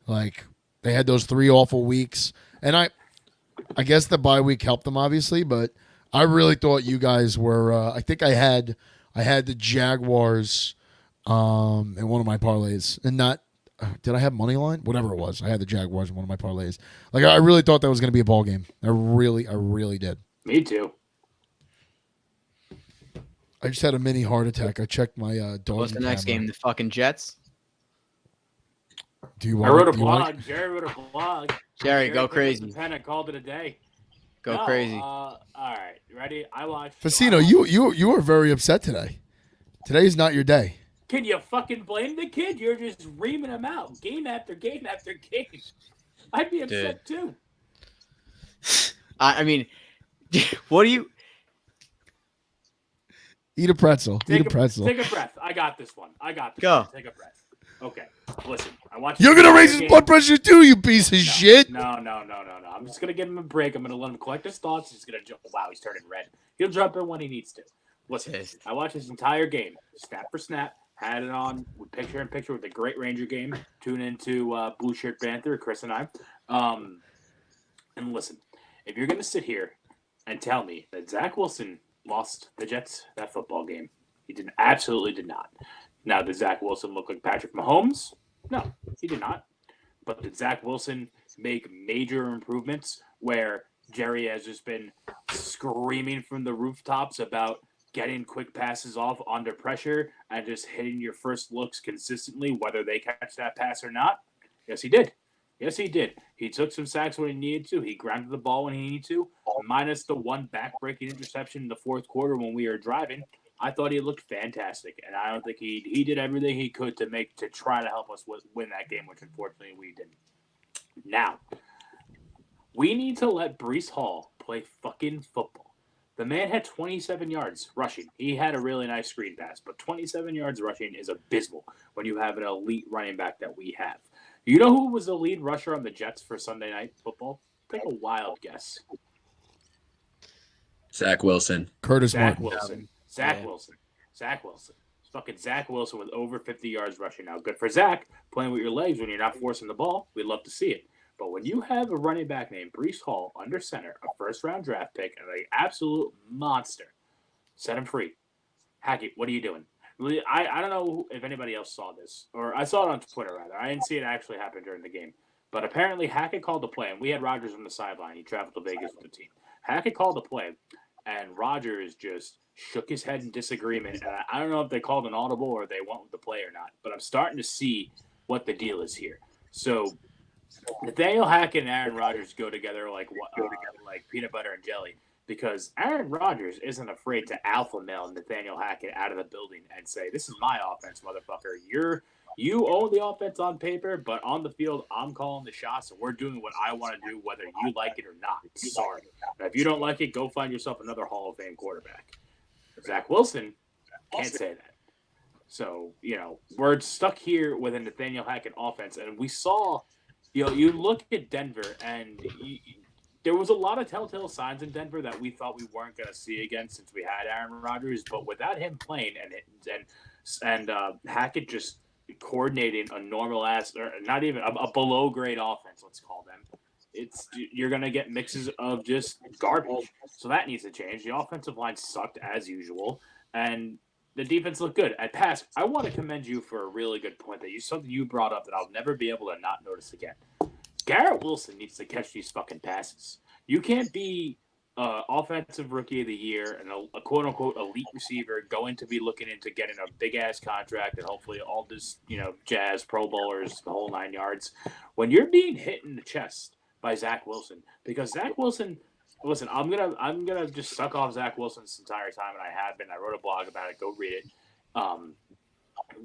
Like, they had those 3 awful weeks. And I guess the bye week helped them, obviously, but I really thought you guys were I think I had the Jaguars in one of my parlays. And not did I have money line? Whatever it was. I had the Jaguars in one of my parlays. Like, I really thought that was going to be a ball game. I really did. Me too. I just had a mini heart attack. I checked my dog. What's the next game? The fucking Jets? Do you want? I wrote a blog. Jerry wrote a blog. Jerry, go crazy. I called it a day. Go crazy. All right, ready? I watched. Facino, you are very upset today. Today's not your day. Can you fucking blame the kid? You're just reaming him out, game after game after game. I'd be upset too. I mean, what do you? Eat a pretzel. Take a breath. I got this one. Go. Take a breath. Okay, listen. I watched. You're gonna raise his blood pressure too, you piece of shit. No. I'm just gonna give him a break. I'm gonna let him collect his thoughts. He's gonna jump. Wow, he's turning red. He'll jump in when he needs to. Listen, I watched this entire game, snap for snap. Had it on with picture in picture with the Great Ranger game. Tune into Blue Shirt Panther, Chris and I. And listen, if you're gonna sit here and tell me that Zach Wilson lost the Jets that football game, he absolutely did not. Now, did Zach Wilson look like Patrick Mahomes? No, he did not. But did Zach Wilson make major improvements where Jerry has just been screaming from the rooftops about getting quick passes off under pressure and just hitting your first looks consistently, whether they catch that pass or not? Yes, he did. Yes, he did. He took some sacks when he needed to. He grounded the ball when he needed to, minus the one back-breaking interception in the fourth quarter when we were driving. I thought he looked fantastic, and I don't think he did everything he could to try to help us win that game, which unfortunately we didn't. Now, we need to let Breece Hall play fucking football. The man had 27 yards rushing. He had a really nice screen pass, but 27 yards rushing is abysmal when you have an elite running back that we have. You know who was the lead rusher on the Jets for Sunday Night Football? Take a wild guess. Zach Wilson. Zach Wilson. It's fucking Zach Wilson with over 50 yards rushing. Now, good for Zach playing with your legs when you're not forcing the ball. We'd love to see it. But when you have a running back named Breece Hall under center, a first-round draft pick, and an absolute monster, set him free. Hackett, what are you doing? I don't know if anybody else saw this, or I saw it on Twitter, rather. I didn't see it actually happen during the game. But apparently Hackett called the play, and we had Rodgers on the sideline. He traveled to Vegas with the team. Hackett called the play, and Rodgers just shook his head in disagreement. And I don't know if they called an audible or they went with the play or not, but I'm starting to see what the deal is here. So Nathaniel Hackett and Aaron Rodgers go together like peanut butter and jelly, because Aaron Rodgers isn't afraid to alpha male Nathaniel Hackett out of the building and say, "This is my offense, motherfucker. You own the offense on paper, but on the field, I'm calling the shots, and we're doing what I want to do, whether you like it or not. Sorry. But if you don't like it, go find yourself another Hall of Fame quarterback." Zach Wilson can't say that. So, we're stuck here with a Nathaniel Hackett offense, and we saw, you look at Denver, and there was a lot of telltale signs in Denver that we thought we weren't going to see again since we had Aaron Rodgers, but without him playing and Hackett just coordinating a normal ass, or not even a below grade offense, let's call them, you're going to get mixes of just garbage. So that needs to change. The offensive line sucked as usual, and the defense looked good. At pass, I want to commend you for a really good point something you brought up that I'll never be able to not notice again. Garrett Wilson needs to catch these fucking passes. You can't be offensive rookie of the year and a quote-unquote elite receiver going to be looking into getting a big-ass contract and hopefully all this, jazz, Pro Bowlers, the whole 9 yards, when you're being hit in the chest by Zach Wilson. Because Zach Wilson, listen, I'm gonna just suck off Zach Wilson this entire time, and I have been. I wrote a blog about it. Go read it.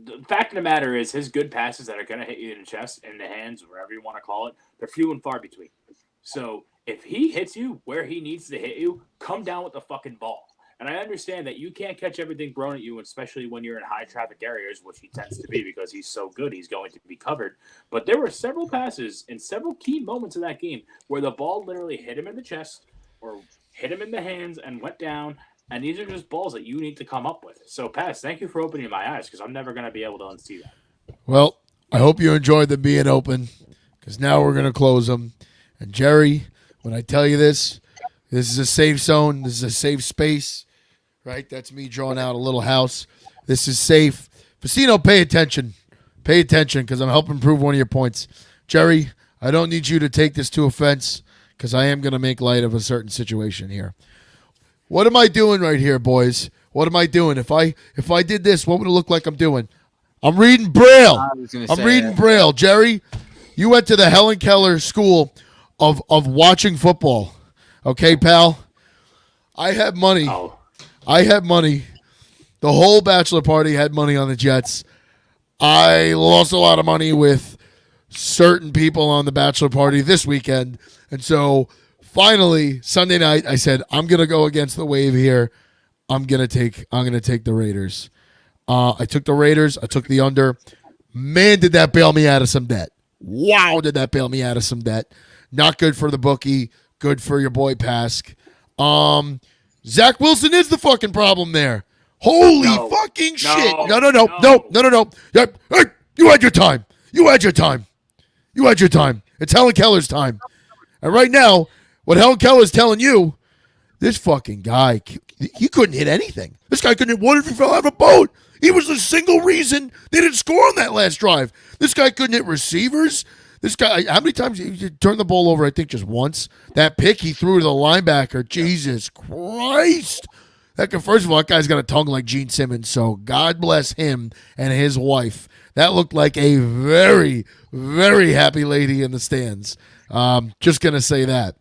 The fact of the matter is, his good passes that are going to hit you in the chest, in the hands, wherever you want to call it, they're few and far between. So if he hits you where he needs to hit you, come down with the fucking ball. And I understand that you can't catch everything thrown at you, especially when you're in high traffic areas, which he tends to be because he's so good, he's going to be covered. But there were several passes in several key moments of that game where the ball literally hit him in the chest or hit him in the hands and went down. And these are just balls that you need to come up with. So, Paz, thank you for opening my eyes, because I'm never going to be able to unsee that. Well, I hope you enjoyed them being open, because now we're going to close them. And, Jerry, when I tell you this is a safe zone. This is a safe space, right? That's me drawing out a little house. This is safe. Facino, pay attention. Pay attention, because I'm helping prove one of your points. Jerry, I don't need you to take this to offense, because I am going to make light of a certain situation here. What am I doing right here, boys? What am I doing? If I did this, what would it look like I'm doing? I'm reading Braille. I'm reading Braille. Jerry, you went to the Helen Keller School of watching football. Okay, pal? I had money. Oh. I had money. The whole bachelor party had money on the Jets. I lost a lot of money with certain people on the bachelor party this weekend. And so finally, Sunday night, I said, I'm going to go against the wave here. I'm going to take the Raiders. I took the Raiders. I took the under. Man, did that bail me out of some debt. Wow, did that bail me out of some debt. Not good for the bookie. Good for your boy Pask. Zach Wilson is the fucking problem there. Holy fucking shit. No. Yep. Hey, you had your time. It's Helen Keller's time. And right now, what Helen Keller's telling you, this fucking guy, he couldn't hit anything. This guy couldn't hit one if he fell out of a boat. He was the single reason they didn't score on that last drive. This guy couldn't hit receivers. This guy, how many times he turned the ball over? I think just once. That pick he threw to the linebacker. Jesus Christ. First of all, that guy's got a tongue like Gene Simmons, so God bless him and his wife. That looked like a very, very happy lady in the stands. Just going to say that.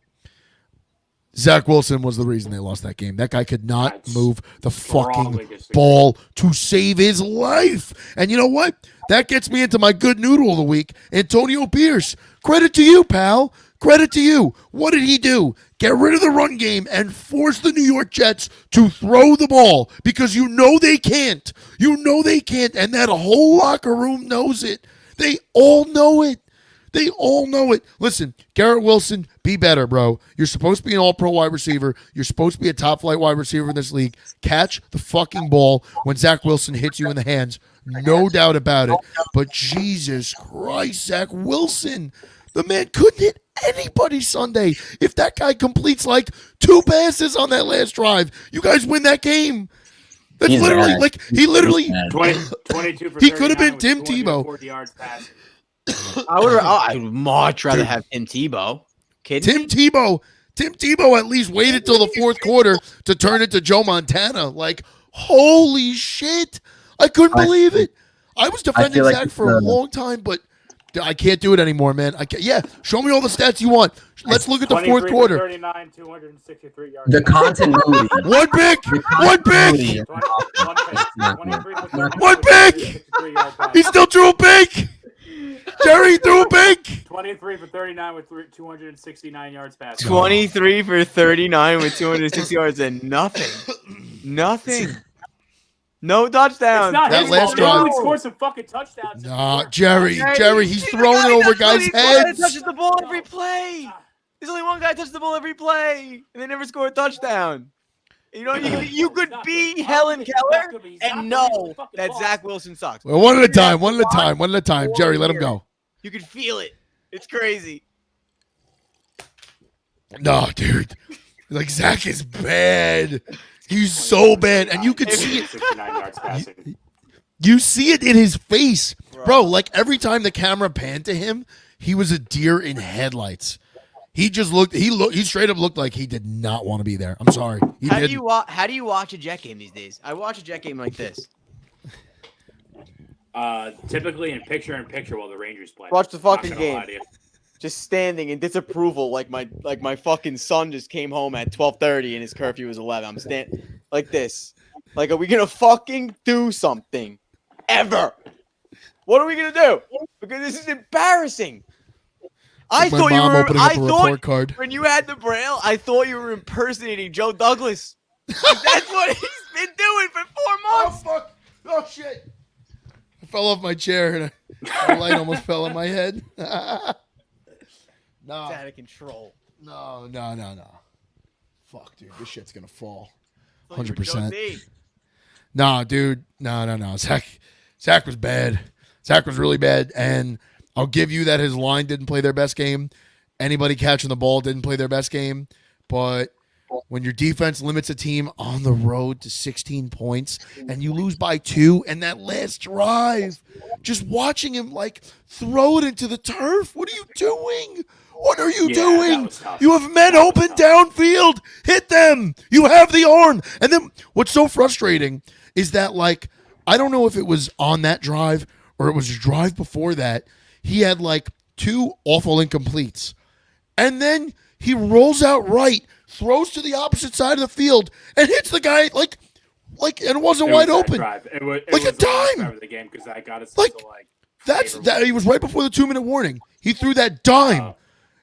Zach Wilson was the reason they lost that game. That guy could not move the fucking ball to save his life. And you know what? That gets me into my good noodle of the week. Antonio Pierce. Credit to you, pal. Credit to you. What did he do? Get rid of the run game and force the New York Jets to throw the ball because you know they can't. And that whole locker room knows it. They all know it. Listen, Garrett Wilson, be better, bro. You're supposed to be an all-pro wide receiver. You're supposed to be a top-flight wide receiver in this league. Catch the fucking ball when Zach Wilson hits you in the hands. No doubt about it. But Jesus Christ, Zach Wilson, the man couldn't hit anybody Sunday. If that guy completes like 2 passes on that last drive, you guys win that game. That's literally, he literally, 22 for he could have been Tim Tebow. 40 yards passing. I would much rather have Tim Tebow. Tim Tebow at least waited till the fourth quarter to turn it to Joe Montana. Like, holy shit. I couldn't believe it. I was defending Zach for a long time, but I can't do it anymore, man. Show me all the stats you want. Let's look at the fourth quarter. 39, 263 yards. The continuity. One pick. One pick. He still drew a pick. Jerry threw a pick. 23 for 39 with 269 yards passing. 23 for 39 with 260 yards and nothing. No touchdown. That last drive. He scored some fucking touchdowns. Nah, Jerry, he's throwing it over guys' heads. Touches the ball every play. There's only one guy touches the ball every play, and they never score a touchdown. You know, you could be Helen Keller and know that Zach Wilson sucks. Well, one at a time. Jerry, let him go. You could feel it. It's crazy. No, dude. Like, Zach is bad. He's so bad. And you could see it. 69 yards passing. You see it in his face. Bro, like every time the camera panned to him, he was a deer in headlights. He just looked. He straight up looked like he did not want to be there. I'm sorry. How do you watch a Jet game these days? I watch a Jet game like this. Typically in picture while the Rangers play. Watch the fucking game. Just standing in disapproval, like my fucking son just came home at 12:30 and his curfew was 11. I'm standing like this. Like, are we gonna fucking do something? Ever? What are we gonna do? Because this is embarrassing. I thought when you had the braille, I thought you were impersonating Joe Douglas. That's what he's been doing for 4 months. Oh, fuck. Oh, shit. I fell off my chair and the light almost fell on my head. No. It's out of control. No. Fuck, dude. This shit's going to fall. 100%. Nah, dude. No. Zach was bad. Zach was really bad. And I'll give you that his line didn't play their best game. Anybody catching the ball didn't play their best game. But when your defense limits a team on the road to 16 points and you lose by 2, and that last drive, just watching him like throw it into the turf. What are you doing? What are you doing? You have men open downfield. Hit them. You have the arm. And then what's so frustrating is that, like, I don't know if it was on that drive or it was a drive before that. He had like 2 awful incompletes. And then he rolls out right, throws to the opposite side of the field, and hits the guy like and it wasn't wide open. It was like a dime. Of the game because I got it that he was right before the 2-minute warning. He threw that dime.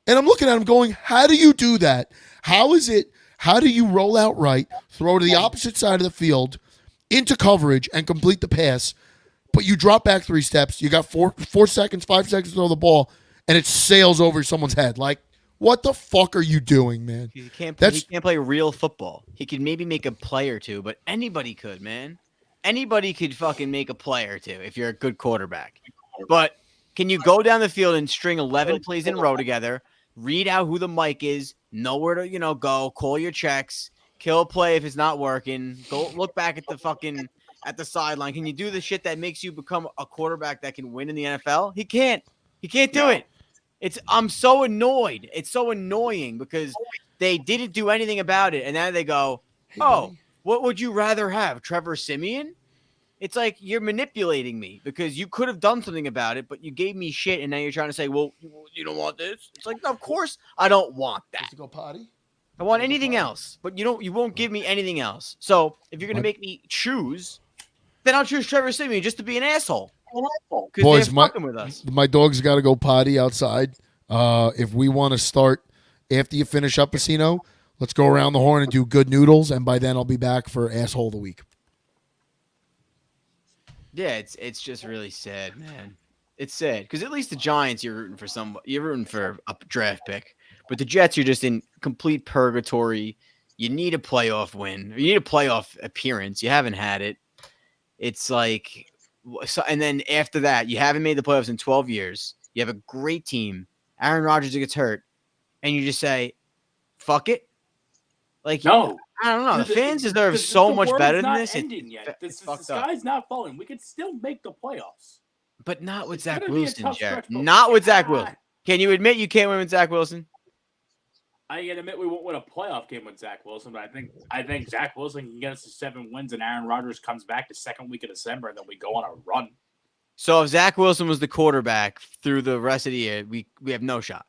And I'm looking at him going, how do you do that? How do you roll out right, throw to the opposite side of the field into coverage and complete the pass but you drop back 3 steps. You got 4 seconds, 5 seconds to throw the ball, and it sails over someone's head. Like, what the fuck are you doing, man? He can't play real football. He could maybe make a play or two, but anybody could, man. Anybody could fucking make a play or two if you're a good quarterback. But can you go down the field and string 11 plays in a row together, read out who the mic is, know where to, go, call your checks, kill a play if it's not working, go look back at the sideline. Can you do the shit that makes you become a quarterback that can win in the NFL? He can't. He can't do it. I'm so annoyed. It's so annoying because they didn't do anything about it. And now they go, what would you rather have? Trevor Siemian? It's like you're manipulating me because you could have done something about it, but you gave me shit. And now you're trying to say, well, you don't want this. It's like, no, of course I don't want that. To go potty? I want anything else, but you won't give me anything else. So if you're going to make me choose, then I'll choose Trevor Siemian just to be an asshole. Boys, they're fucking with us. My dog's got to go potty outside. If we want to start after you finish up Pacino, let's go around the horn and do good noodles, and by then I'll be back for asshole of the week. Yeah, it's just really sad, man. It's sad because at least the Giants you're rooting for a draft pick, but the Jets you're just in complete purgatory. You need a playoff win, or you need a playoff appearance. You haven't had it. It's like, so, and then after that, you haven't made the playoffs in 12 years. You have a great team. Aaron Rodgers gets hurt, and you just say, "Fuck it." Like, no, I don't know. The fans deserve so much better than this. The sky's not falling. We could still make the playoffs, but not with Zach Wilson, Jared. Not with Zach Wilson. Can you admit you can't win with Zach Wilson? I can admit we won't win a playoff game with Zach Wilson, but I think Zach Wilson can get us to 7 wins, and Aaron Rodgers comes back the second week of December, and then we go on a run. So if Zach Wilson was the quarterback through the rest of the year, we have no shot.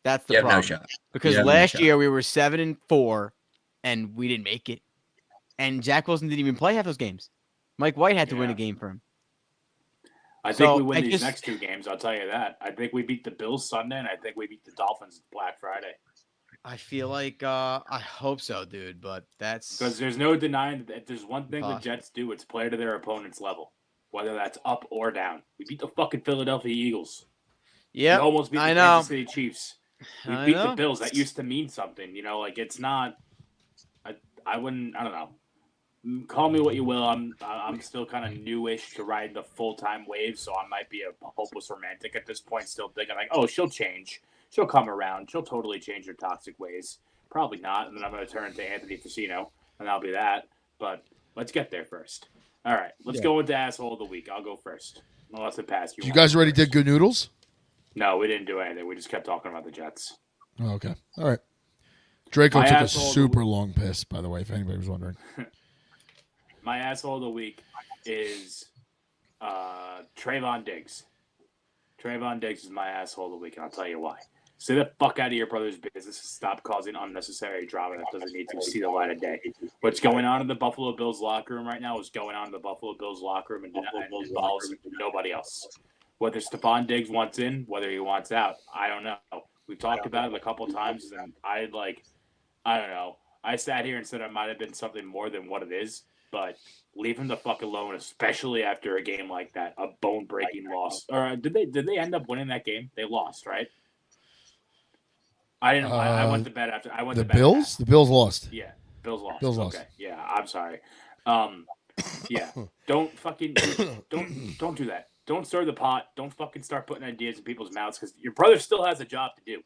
That's the problem. No shot. Because last year we were 7-4, and we didn't make it. And Zach Wilson didn't even play half those games. Mike White had to win a game for him. I think we win these next 2 games. I'll tell you that. I think we beat the Bills Sunday, and I think we beat the Dolphins Black Friday. I feel like I hope so, dude. But that's because there's no denying that if there's one thing the Jets do, it's play to their opponent's level, whether that's up or down. We beat the fucking Philadelphia Eagles. Yeah, almost beat the Kansas City Chiefs. We beat the Bills. That used to mean something, like it's not. I wouldn't. I don't know. Call me what you will. I'm still kind of newish to ride the full-time wave, so I might be a hopeless romantic at this point, still thinking like, oh, she'll change. She'll come around. She'll totally change her toxic ways. Probably not, and then I'm going to turn to Anthony Pacino, and that'll be that. But let's get there first. All right, let's go into asshole of the week. I'll go first. Unless it passed you. You guys already did good noodles? No, we didn't do anything. We just kept talking about the Jets. Oh, okay. All right. Draco took a super long piss, by the way, if anybody was wondering. My asshole of the week is Trayvon Diggs. Trayvon Diggs is my asshole of the week, and I'll tell you why. Stay the fuck out of your brother's business. Stop causing unnecessary drama that doesn't need to see the light of day. What's going on in the Buffalo Bills locker room right now is going on in the Buffalo Bills locker room and involves nobody else. Whether Stephon Diggs wants in, whether he wants out, I don't know. We've talked about it a couple times, and I don't know. I sat here and said it might have been something more than what it is. But leave him the fuck alone, especially after a game like that, a bone-breaking loss. Or did they end up winning that game? They lost, right? I didn't. I went to bed after. I went the to bed. Bills. The Bills lost. Yeah, Bills lost. Bills lost. Okay. Yeah, I'm sorry. Yeah. Don't don't do that. Don't stir the pot. Don't fucking start putting ideas in people's mouths because your brother still has a job to do.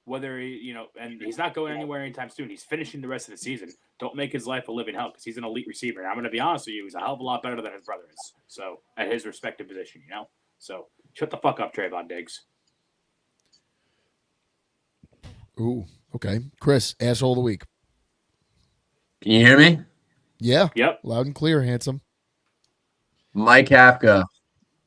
Whether he, and he's not going anywhere anytime soon. He's finishing the rest of the season. Don't make his life a living hell because he's an elite receiver. And I'm going to be honest with you, he's a hell of a lot better than his brother is. So at his respective position, So shut the fuck up, Trayvon Diggs. Ooh, okay. Chris, asshole of the week. Can you hear me? Yeah. Yep. Loud and clear, handsome. Mike Kafka,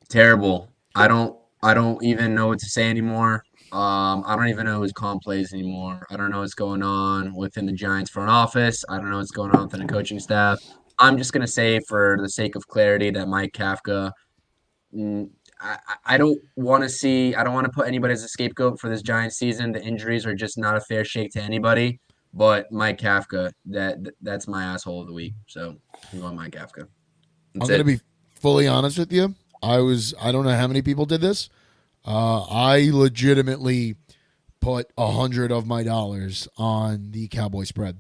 terrible. I don't even know what to say anymore. I don't even know his comp plays anymore. I don't know what's going on within the Giants front office. I don't know what's going on within the coaching staff. I'm just going to say for the sake of clarity that Mike Kafka, I don't want to put anybody as a scapegoat for this Giants season. The injuries are just not a fair shake to anybody. But Mike Kafka, that's my asshole of the week. So I'm going Mike Kafka. I'm going to be fully honest with you. I don't know how many people did this. I legitimately put 100 of my dollars on the Cowboy spread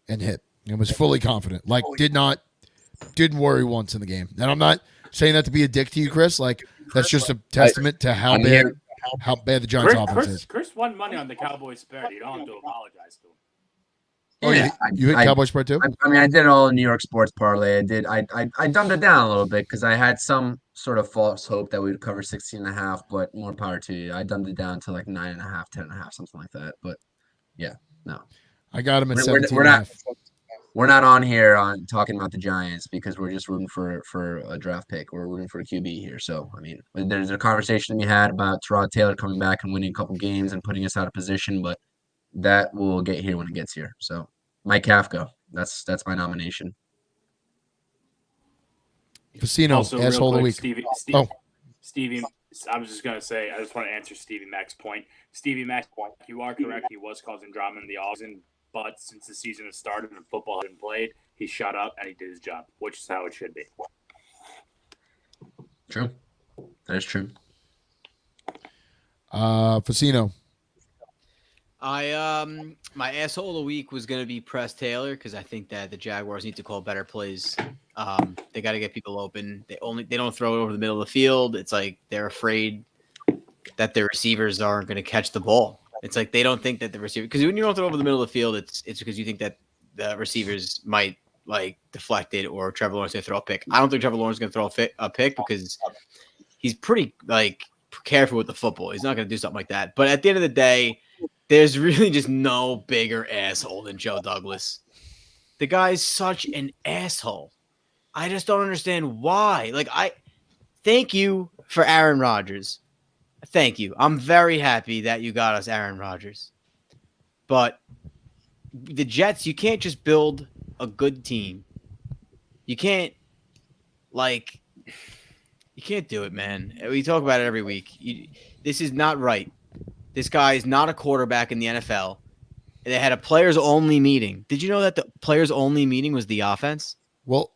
and hit. And was fully confident. Like, didn't worry once in the game. And I'm not saying that to be a dick to you, Chris. Like, that's just a testament to how bad the Giants offense is. Chris won money on the Cowboys spread. You don't have to apologize to him. Oh yeah, you hit Cowboy spread too? I mean, I did all New York sports parlay. I dumbed it down a little bit because I had some sort of false hope that we would cover 16.5, but more power to you. I dumbed it down to like 9.5, 10.5, something like that. But yeah, no. I got him at 17.5. We're not on here on talking about the Giants because we're just rooting for a draft pick. We're rooting for a QB here. So, I mean, there's a conversation we had about Tyrod Taylor coming back and winning a couple games and putting us out of position, but that will get here when it gets here. So, Mike Kafka, that's my nomination. Casino, also, asshole of the week. Stevie, I was just going to say, I just want to answer Stevie Mack's point. Stevie Mack's point, you are correct. He was causing drama in the offseason. But since the season has started and football has been played, he shut up and he did his job, which is how it should be. True. That is true. Facino. My asshole of the week was gonna be Press Taylor because I think that the Jaguars need to call better plays. They got to get people open. They don't throw it over the middle of the field. It's like they're afraid that their receivers aren't going to catch the ball. It's like they don't think that the receiver, because when you don't throw over the middle of the field, it's because you think that the receivers might like deflect it or Trevor Lawrence going to throw a pick. I don't think Trevor Lawrence is going to throw a pick because he's pretty like careful with the football. He's not going to do something like that. But at the end of the day, there's really just no bigger asshole than Joe Douglas. The guy's such an asshole. I just don't understand why. Like, thank you for Aaron Rodgers. Thank you. I'm very happy that you got us Aaron Rodgers. But the Jets, you can't just build a good team. You can't do it, man. We talk about it every week. This is not right. This guy is not a quarterback in the NFL. They had a players-only meeting. Did you know that the players-only meeting was the offense? Well,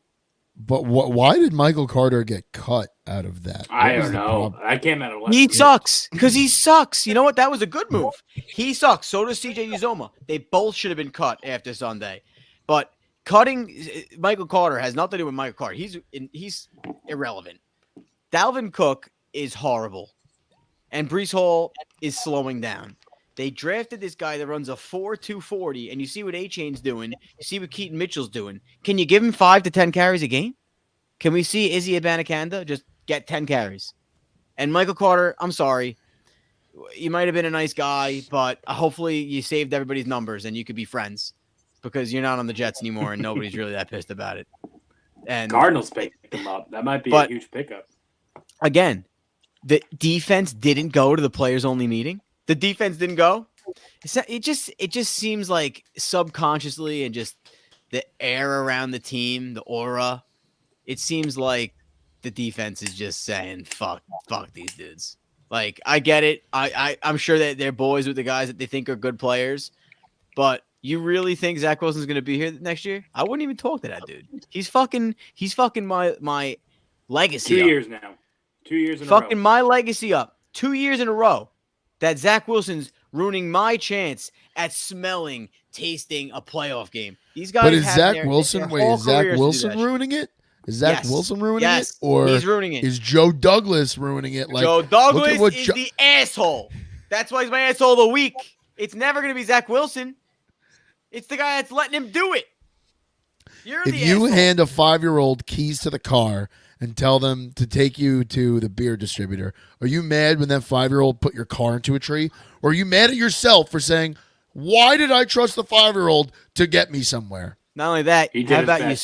but why did Michael Carter get cut out of that? I don't know. I came out of left. He sucks because he sucks. You know what? That was a good move. He sucks. So does CJ Uzoma. They both should have been cut after Sunday. But cutting Michael Carter has nothing to do with Michael Carter. He's irrelevant. Dalvin Cook is horrible. And Breece Hall is slowing down. They drafted this guy that runs a 4.240, and you see what A-Chain's doing. You see what Keaton Mitchell's doing. Can you give him 5 to 10 carries a game? Can we see Izzy Abanikanda just get 10 carries? And Michael Carter, I'm sorry. You might have been a nice guy, but hopefully you saved everybody's numbers and you could be friends because you're not on the Jets anymore and nobody's really that pissed about it. And Cardinals picked him up. That might be a huge pickup. Again, the defense didn't go to the players-only meeting. The defense didn't go. It just seems like subconsciously and just the air around the team, the aura, it seems like the defense is just saying, fuck these dudes. Like, I get it. I'm sure that they're boys with the guys that they think are good players, but you really think Zach Wilson's going to be here next year? I wouldn't even talk to that dude. He's fucking my legacy 2 years now. 2 years in a row. Fucking my legacy up. 2 years in a row. That Zach Wilson's ruining my chance at tasting a playoff game. These guys. But is Zach Wilson? Wait, is Zach Wilson ruining it? Is Zach Wilson ruining it, or he's ruining it? Is Joe Douglas ruining it? Like Joe Douglas is the asshole. That's why he's my asshole of the week. It's never going to be Zach Wilson. It's the guy that's letting him do it. If you hand a 5-year-old keys to the car and tell them to take you to the beer distributor, are you mad when that 5-year-old put your car into a tree? Or are you mad at yourself for saying, why did I trust the 5-year-old to get me somewhere? Not only that, how about you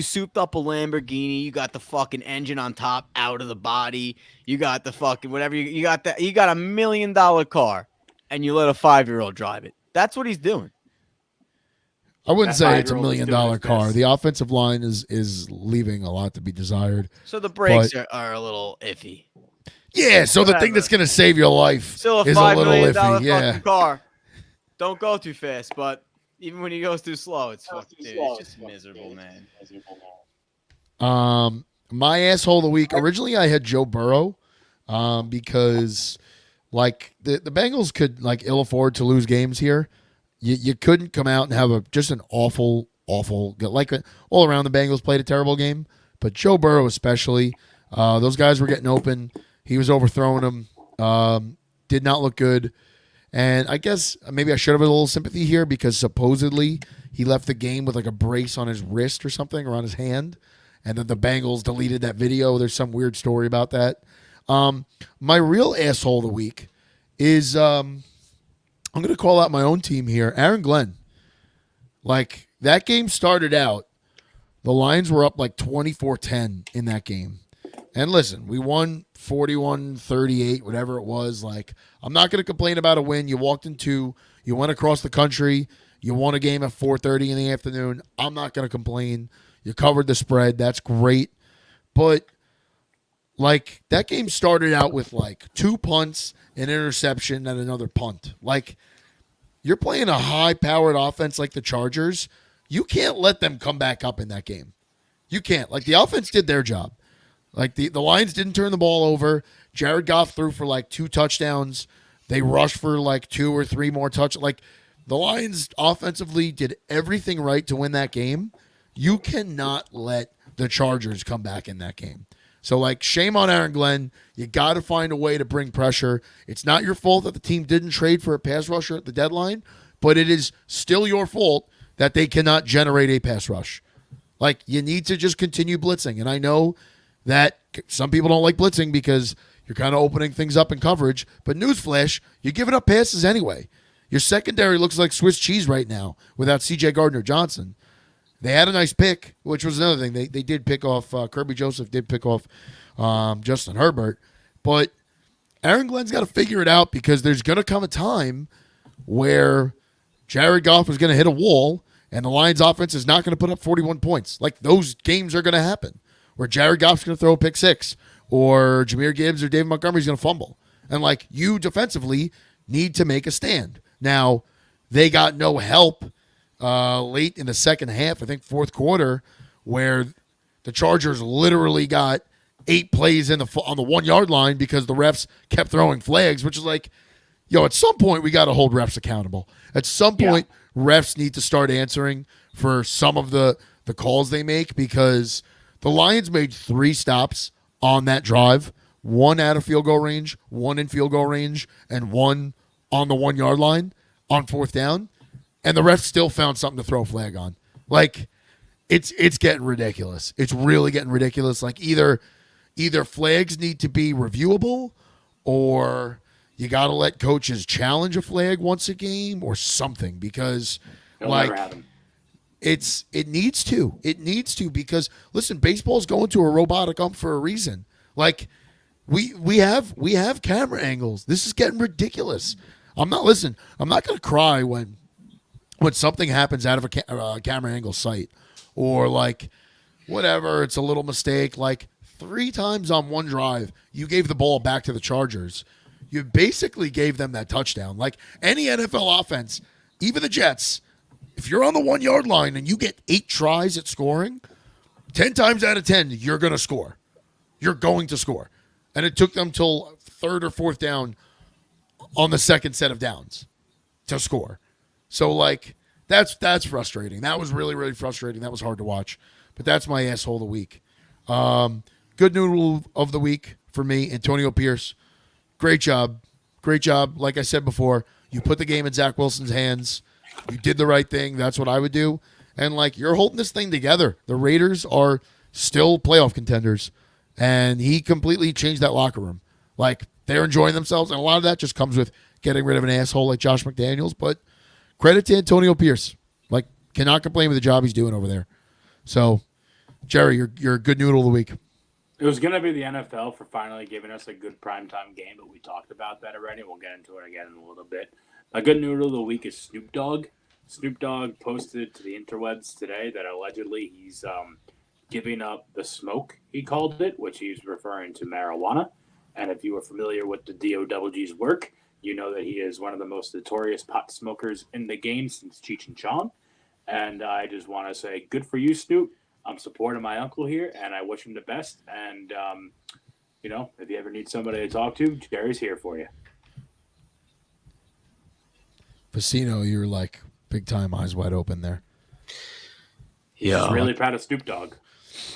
souped up a Lamborghini, you got the fucking engine on top out of the body, you got the fucking whatever, you got $1 million car, and you let a 5-year-old drive it. That's what he's doing. I wouldn't say it's $1 million car. The offensive line is leaving a lot to be desired. So the brakes are a little iffy. Yeah, so the thing that's going to save your life is a little iffy. Yeah, car. Don't go too fast, but even when he goes too slow, it's just miserable, man. My asshole of the week. Originally, I had Joe Burrow, because like the Bengals could like ill afford to lose games here. You couldn't come out and have just an awful like all around the Bengals played a terrible game, but Joe Burrow especially. Those guys were getting open. He was overthrowing them. Did not look good. And I guess maybe I should have a little sympathy here because supposedly he left the game with like a brace on his wrist or something or on his hand. And then the Bengals deleted that video. There's some weird story about that. My real asshole of the week is I'm going to call out my own team here. Aaron Glenn. Like that game started out, the Lions were up like 24-10 in that game. And listen, we won 41-38, whatever it was. Like, I'm not going to complain about a win. You walked into, you went across the country, you won a game at 4:30 in the afternoon. I'm not going to complain. You covered the spread. That's great. But, like, that game started out with, like, 2 punts, an interception, and another punt. Like, you're playing a high-powered offense like the Chargers. You can't let them come back up in that game. You can't. Like, the offense did their job. Like, the Lions didn't turn the ball over. Jared Goff threw for, like, 2 touchdowns. They rushed for, like, 2 or 3 more touchdowns. Like, the Lions offensively did everything right to win that game. You cannot let the Chargers come back in that game. So, like, shame on Aaron Glenn. You got to find a way to bring pressure. It's not your fault that the team didn't trade for a pass rusher at the deadline, but it is still your fault that they cannot generate a pass rush. Like, you need to just continue blitzing. And I know that some people don't like blitzing because you're kind of opening things up in coverage. But newsflash, you're giving up passes anyway. Your secondary looks like Swiss cheese right now without C.J. Gardner-Johnson. They had a nice pick, which was another thing. They did pick off, Kirby Joseph did pick off Justin Herbert. But Aaron Glenn's got to figure it out because there's going to come a time where Jared Goff is going to hit a wall and the Lions offense is not going to put up 41 points. Like, those games are going to happen where Jared Goff's going to throw a pick 6 or Jahmyr Gibbs or David Montgomery's going to fumble. And, like, you defensively need to make a stand. Now, they got no help late in the second half, I think fourth quarter, where the Chargers literally got 8 plays on the 1-yard line because the refs kept throwing flags, which is like, yo, at some point we got to hold refs accountable. At some point, refs need to start answering for some of the calls they make because the Lions made 3 stops on that drive, 1 out of field goal range, 1 in field goal range, and 1 on the 1-yard line on 4th down, and the refs still found something to throw a flag on. Like, it's getting ridiculous. It's really getting ridiculous. Like, either flags need to be reviewable or you got to let coaches challenge a flag once a game or something because, It'll like, never happen. it needs to because, listen, baseball's going to a robotic ump for a reason. Like, we have camera angles. This is getting ridiculous. I'm not going to cry when something happens out of a camera angle sight or, like, whatever, it's a little mistake. Like, 3 times on one drive, you gave the ball back to the Chargers. You basically gave them that touchdown. Like, any NFL offense, even the Jets, if you're on the 1-yard line and you get 8 tries at scoring, 10 times out of 10, you're going to score. You're going to score. And it took them till 3rd or 4th down on the second set of downs to score. So, like, that's frustrating. That was really, really frustrating. That was hard to watch. But that's my asshole of the week. Good noodle of the week for me, Antonio Pierce. Great job. Great job. Like I said before, you put the game in Zach Wilson's hands. You did the right thing. That's what I would do. And, like, you're holding this thing together. The Raiders are still playoff contenders. And he completely changed that locker room. Like, they're enjoying themselves. And a lot of that just comes with getting rid of an asshole like Josh McDaniels. But credit to Antonio Pierce. Like, cannot complain with the job he's doing over there. So, Jerry, you're a good noodle of the week. It was going to be the NFL for finally giving us a good primetime game, but we talked about that already. We'll get into it again in a little bit. A good noodle of the week is Snoop Dogg. Snoop Dogg posted to the interwebs today that allegedly he's giving up the smoke, he called it, which he's referring to marijuana. And if you are familiar with the DOWG's work, you know that he is one of the most notorious pot smokers in the game since Cheech and Chong. And I just want to say, good for you, Snoop. I'm supporting my uncle here, and I wish him the best. And if you ever need somebody to talk to, Jerry's here for you. Pacino, you're like big time eyes wide open there. Yeah. He's really proud of Snoop Dogg.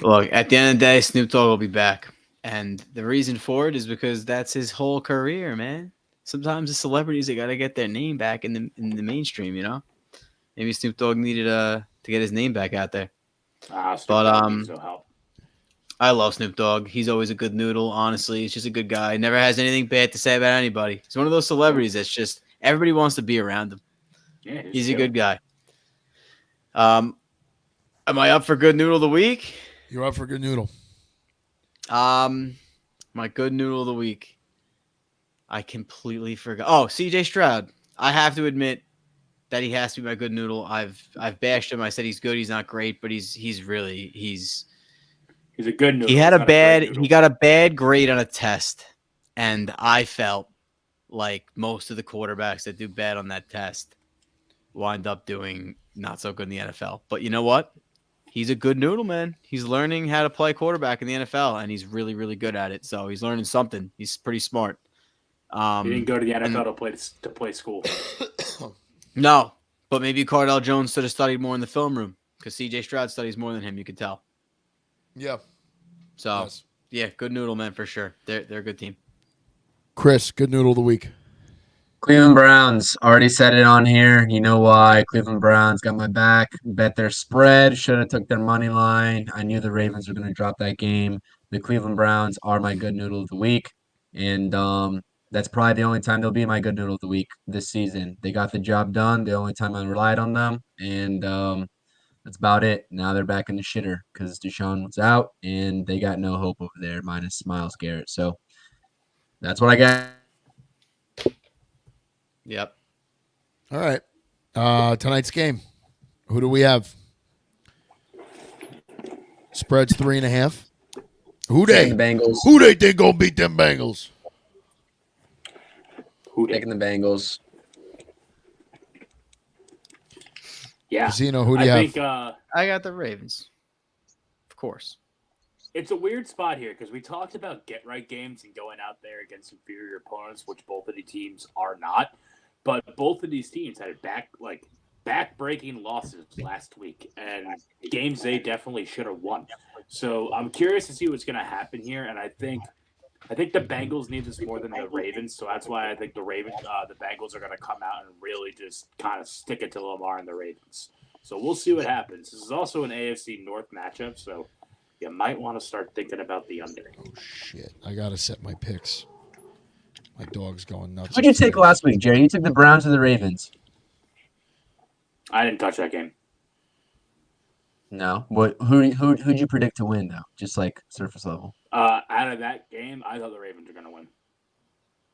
Look, at the end of the day, Snoop Dogg will be back. And the reason for it is because that's his whole career, man. Sometimes the celebrities, they got to get their name back in the mainstream, Maybe Snoop Dogg needed to get his name back out there. Snoop Dogg needs no help. I love Snoop Dogg. He's always a good noodle, honestly. He's just a good guy. Never has anything bad to say about anybody. He's one of those celebrities that's just everybody wants to be around him. Yeah, he's a good guy. Am I up for good noodle of the week? You're up for good noodle. My good noodle of the week. I completely forgot. Oh, CJ Stroud. I have to admit that he has to be my good noodle. I've bashed him. I said he's good. He's not great, but he's a good noodle. He got a bad grade on a test, and I felt like most of the quarterbacks that do bad on that test wind up doing not so good in the NFL. But you know what? He's a good noodle, man. He's learning how to play quarterback in the NFL, and he's really, really good at it. So he's learning something. He's pretty smart. He didn't go to the NFL to play school. No, but maybe Cardell Jones should have studied more in the film room because C.J. Stroud studies more than him. You could tell. Yeah. So Yes. Yeah, good noodle, man, for sure. They're a good team. Chris, good noodle of the week. Cleveland Browns, already said it on here. You know why? Cleveland Browns got my back. Bet their spread. Should have took their money line. I knew the Ravens were going to drop that game. The Cleveland Browns are my good noodle of the week. And that's probably the only time they'll be my good noodle of the week this season. They got the job done. The only time I relied on them. And that's about it. Now they're back in the shitter because Deshaun was out. And they got no hope over there minus Myles Garrett. So that's what I got. Yep. All right. Tonight's game. Who do we have? Spread's 3.5. Who they? The Bengals. Who they think gonna beat them Bengals? Taking the Bengals. Yeah. Casino, who do you have? think I got the Ravens. Of course. it's a weird spot here because we talked about get-right games and going out there against inferior opponents, which both of the teams are not. But both of these teams had back-breaking losses last week and games they definitely should have won. So I'm curious to see what's going to happen here, and I think the Bengals need this more than the Ravens. So that's why I think the Bengals are going to come out and really just kind of stick it to Lamar and the Ravens. So we'll see what happens. This is also an AFC North matchup, so you might want to start thinking about the under. Oh, shit. I got to set my picks. My dog's going nuts. Who did you take last week, Jerry? You took the Browns or the Ravens? I didn't touch that game. No. Who'd you predict to win, though? Just like surface level. Out of that game, I thought the Ravens were going to win.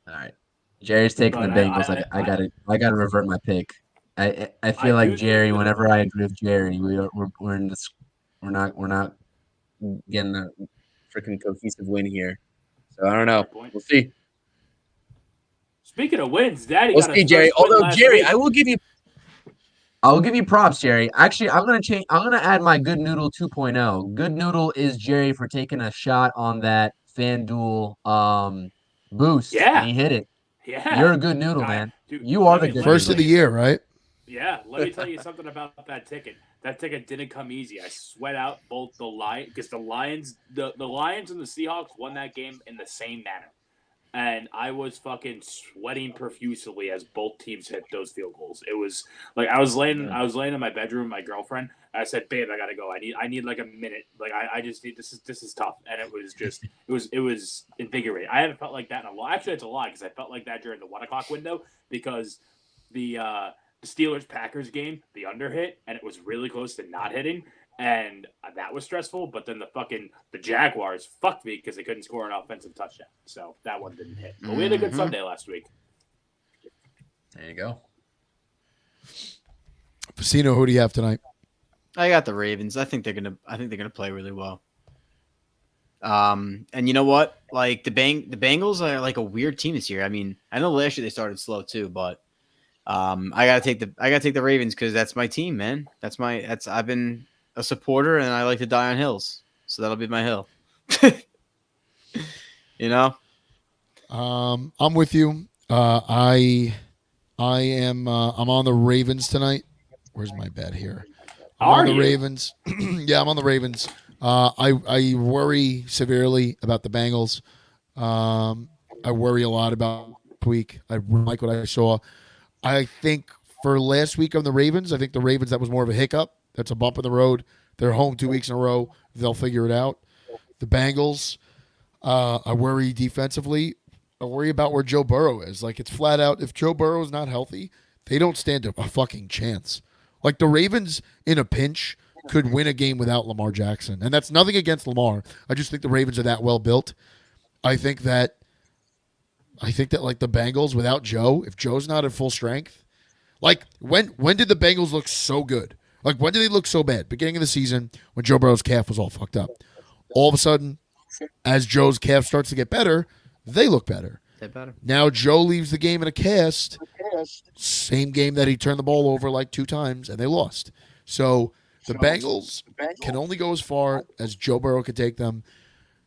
All right. Jerry's taking But the Bengals. I gotta revert my pick. I feel like Jerry. Whenever I agree with Jerry, we're in this. We're not getting the freaking cohesive win here. So I don't know. We'll see. Speaking of wins, Daddy We'll got see, a Jerry. first win Although last Jerry, week. I will give you props, Jerry. Actually, I'm gonna change. I'm gonna add my Good Noodle 2.0. Good Noodle is Jerry for taking a shot on that FanDuel boost. Yeah. And he hit it. Yeah. You're a good noodle, man. Dude, You are let the me- good First of the year, right? Yeah, let me tell you something about that ticket. That ticket didn't come easy. I sweat out both the Lions because the Lions and the Seahawks won that game in the same manner, and I was fucking sweating profusely as both teams hit those field goals. It was like I was laying in my bedroom with my girlfriend. I said, "Babe, I gotta go. I need like a minute. Like I just need this is tough." And it was just it was invigorating. I haven't felt like that in a while. Actually, it's a lie because I felt like that during the 1:00 window because the Steelers Packers game, the under hit, and it was really close to not hitting, and that was stressful. But then the Jaguars fucked me because they couldn't score an offensive touchdown, so that one didn't hit. But we had a good Sunday last week. There you go. Pacino, who do you have tonight? I got the Ravens. I think they're gonna play really well. And you know what? Like the Bengals are like a weird team this year. I mean, I know last year they started slow too, but I gotta take the Ravens because that's my team, man. I've been a supporter, and I like to die on hills, so that'll be my hill. You know, I'm with you. I am. I'm on the Ravens tonight. Where's my bet here? I'm Are on the you? Ravens. Yeah, I'm on the Ravens. I worry severely about the Bengals. I worry a lot about this week. I like what I saw. I think for last week on the Ravens, I think the Ravens, that was more of a hiccup. That's a bump in the road. They're home 2 weeks in a row. They'll figure it out. The Bengals, I worry defensively. I worry about where Joe Burrow is. Like, it's flat out, if Joe Burrow is not healthy, they don't stand a fucking chance. Like, the Ravens, in a pinch, could win a game without Lamar Jackson. And that's nothing against Lamar. I just think the Ravens are that well built. I think that like the Bengals without Joe, if Joe's not at full strength, like when did the Bengals look so good? Like when did they look so bad? Beginning of the season when Joe Burrow's calf was all fucked up. All of a sudden, as Joe's calf starts to get better, they look better. they better. Now Joe leaves the game in a cast. Same game that he turned the ball over like 2 times and they lost. So the Bengals can only go as far as Joe Burrow can take them.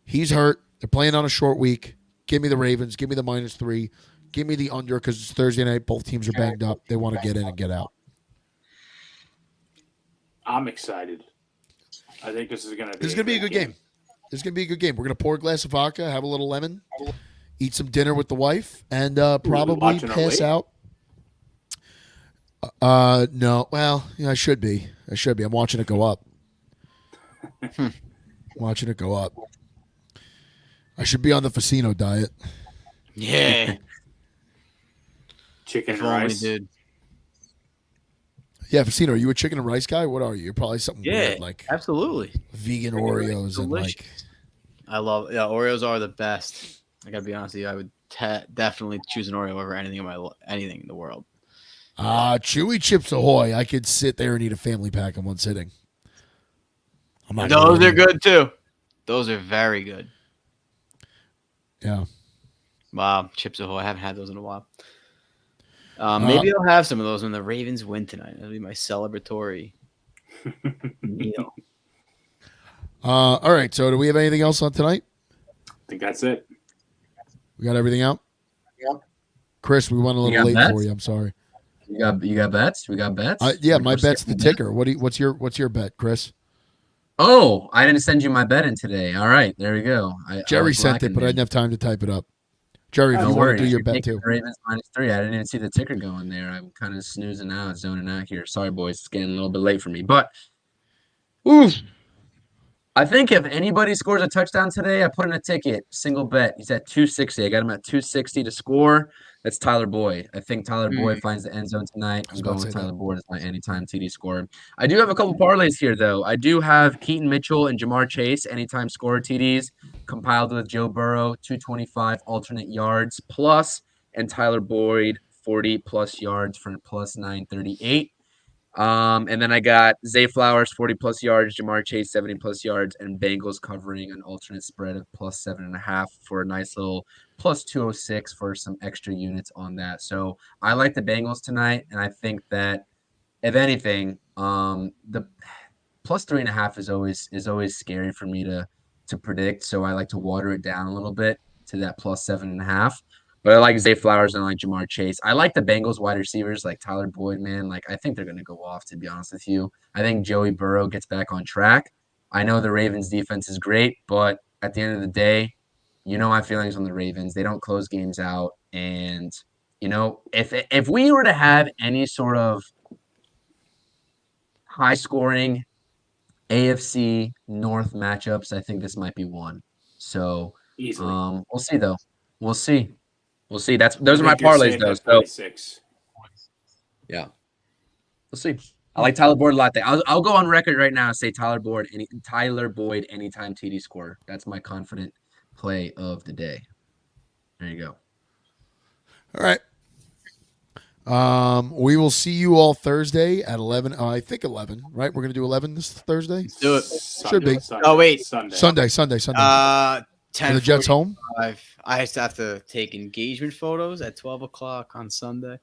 He's hurt. They're playing on a short week. Give me the Ravens. Give me the -3. Give me the under because it's Thursday night. Both teams are banged up. They want to get in and get out. I'm excited. I think this is going to be. This is going to be a good game. This is going to be a good game. We're going to pour a glass of vodka, have a little lemon, eat some dinner with the wife, and probably watching our pass weight? out. No. Well, yeah, I should be. I'm watching it go up. Watching it go up. I should be on the Facino diet. Yeah, Chicken if and only, rice. dude. Yeah, Facino, are you a chicken and rice guy? What are you? You're probably something Yeah, weird, like absolutely. vegan Oreos and Delicious. like. I love. Yeah, Oreos are the best. I gotta be honest with you. I would definitely choose an Oreo over anything in the world. Chewy Chips Ahoy. I could sit there and eat a family pack in one sitting. I'm not Those gonna are good too. Those are very good. Yeah. Wow, Chips Ahoy. I haven't had those in a while. Maybe I'll have some of those when the Ravens win tonight. That'll be my celebratory meal. All right. So, do we have anything else on tonight? I think that's it. We got everything out. Yep. Chris, we went a You little got late bets? for you. I'm sorry. You got bets? We got bets? Yeah, We're my bet's the skipping ticker. What's your bet, Chris? Oh, I didn't send you my bet in today. All right, there we go. I Jerry was sent it, lacking but I there. didn't have time to type it up. Jerry, if No you want to worries. do your You're bet taking too. the Ravens -3. I didn't even see the ticker going there. I'm kind of snoozing out, zoning out here. Sorry, boys. It's getting a little bit late for me. But, oof. I think if anybody scores a touchdown today, I put in a ticket, single bet. He's at 260. I got him at 260 to score. That's Tyler Boyd. I think Tyler Boyd finds the end zone tonight. I'm about going to with say Tyler that. Boyd as my anytime TD scorer. I do have a couple parlays here, though. I do have Keaton Mitchell and Jamar Chase, anytime scorer TDs, compiled with Joe Burrow, 225 alternate yards plus, and Tyler Boyd, 40-plus yards for plus 938. And then I got Zay Flowers, 40-plus yards, Jamar Chase, 70-plus yards, and Bengals covering an alternate spread of plus 7.5 for a nice little plus 206 for some extra units on that. So I like the Bengals tonight, and I think that if anything, the plus 3.5 is always scary for me to predict. So I like to water it down a little bit to that plus 7.5. But I like Zay Flowers and I like Jamar Chase. I like the Bengals wide receivers like Tyler Boyd, man. Like, I think they're going to go off, to be honest with you. I think Joey Burrow gets back on track. I know the Ravens defense is great, but at the end of the day, you know my feelings on the Ravens. They don't close games out. And, you know, if we were to have any sort of high scoring AFC North matchups, I think this might be one. So Easily. we'll see though. We'll see. Those are my I think you're parlays safe though. at So 46. yeah, we'll see. I like Tyler Boyd a lot. I'll go on record right now and say Tyler Boyd anytime TD scorer. That's my confident play of the day. There you go. All right. We will see you all Thursday at 11. I think 11, right? We're going to do 11 this Thursday? Do it. Should be. Sunday, Oh, wait. Sunday. Sunday. Are 10 the Jets home? I just have to take engagement photos at 12 o'clock on Sunday.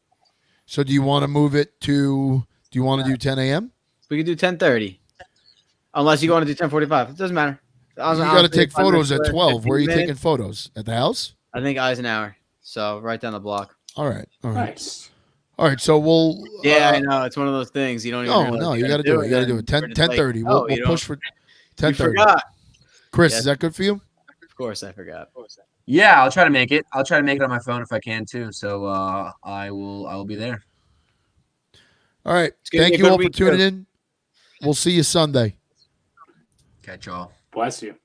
So do you want to move it to, do you want to do 10 a.m.? We can do 10:30. Unless you want to do 10:45, it doesn't matter. You got to take photos at 12. Where are you 15 taking photos? At the house? I think Eisenhower. So right down the block. All right. All right. Nice. All right. So we'll. Yeah, I know. It's one of those things. You don't even. No, realize no, you got to do it. You got to do it. 10:30. We'll push for You 10:30. forgot. Chris, Yes. is that good for you? Of course, I forgot. Yeah, I'll try to make it. I'll try to make it on my phone if I can too. So I will be there. All right. gonna be Thank a you good all for week, tuning too. in. We'll see you Sunday. Catch y'all. Bless you.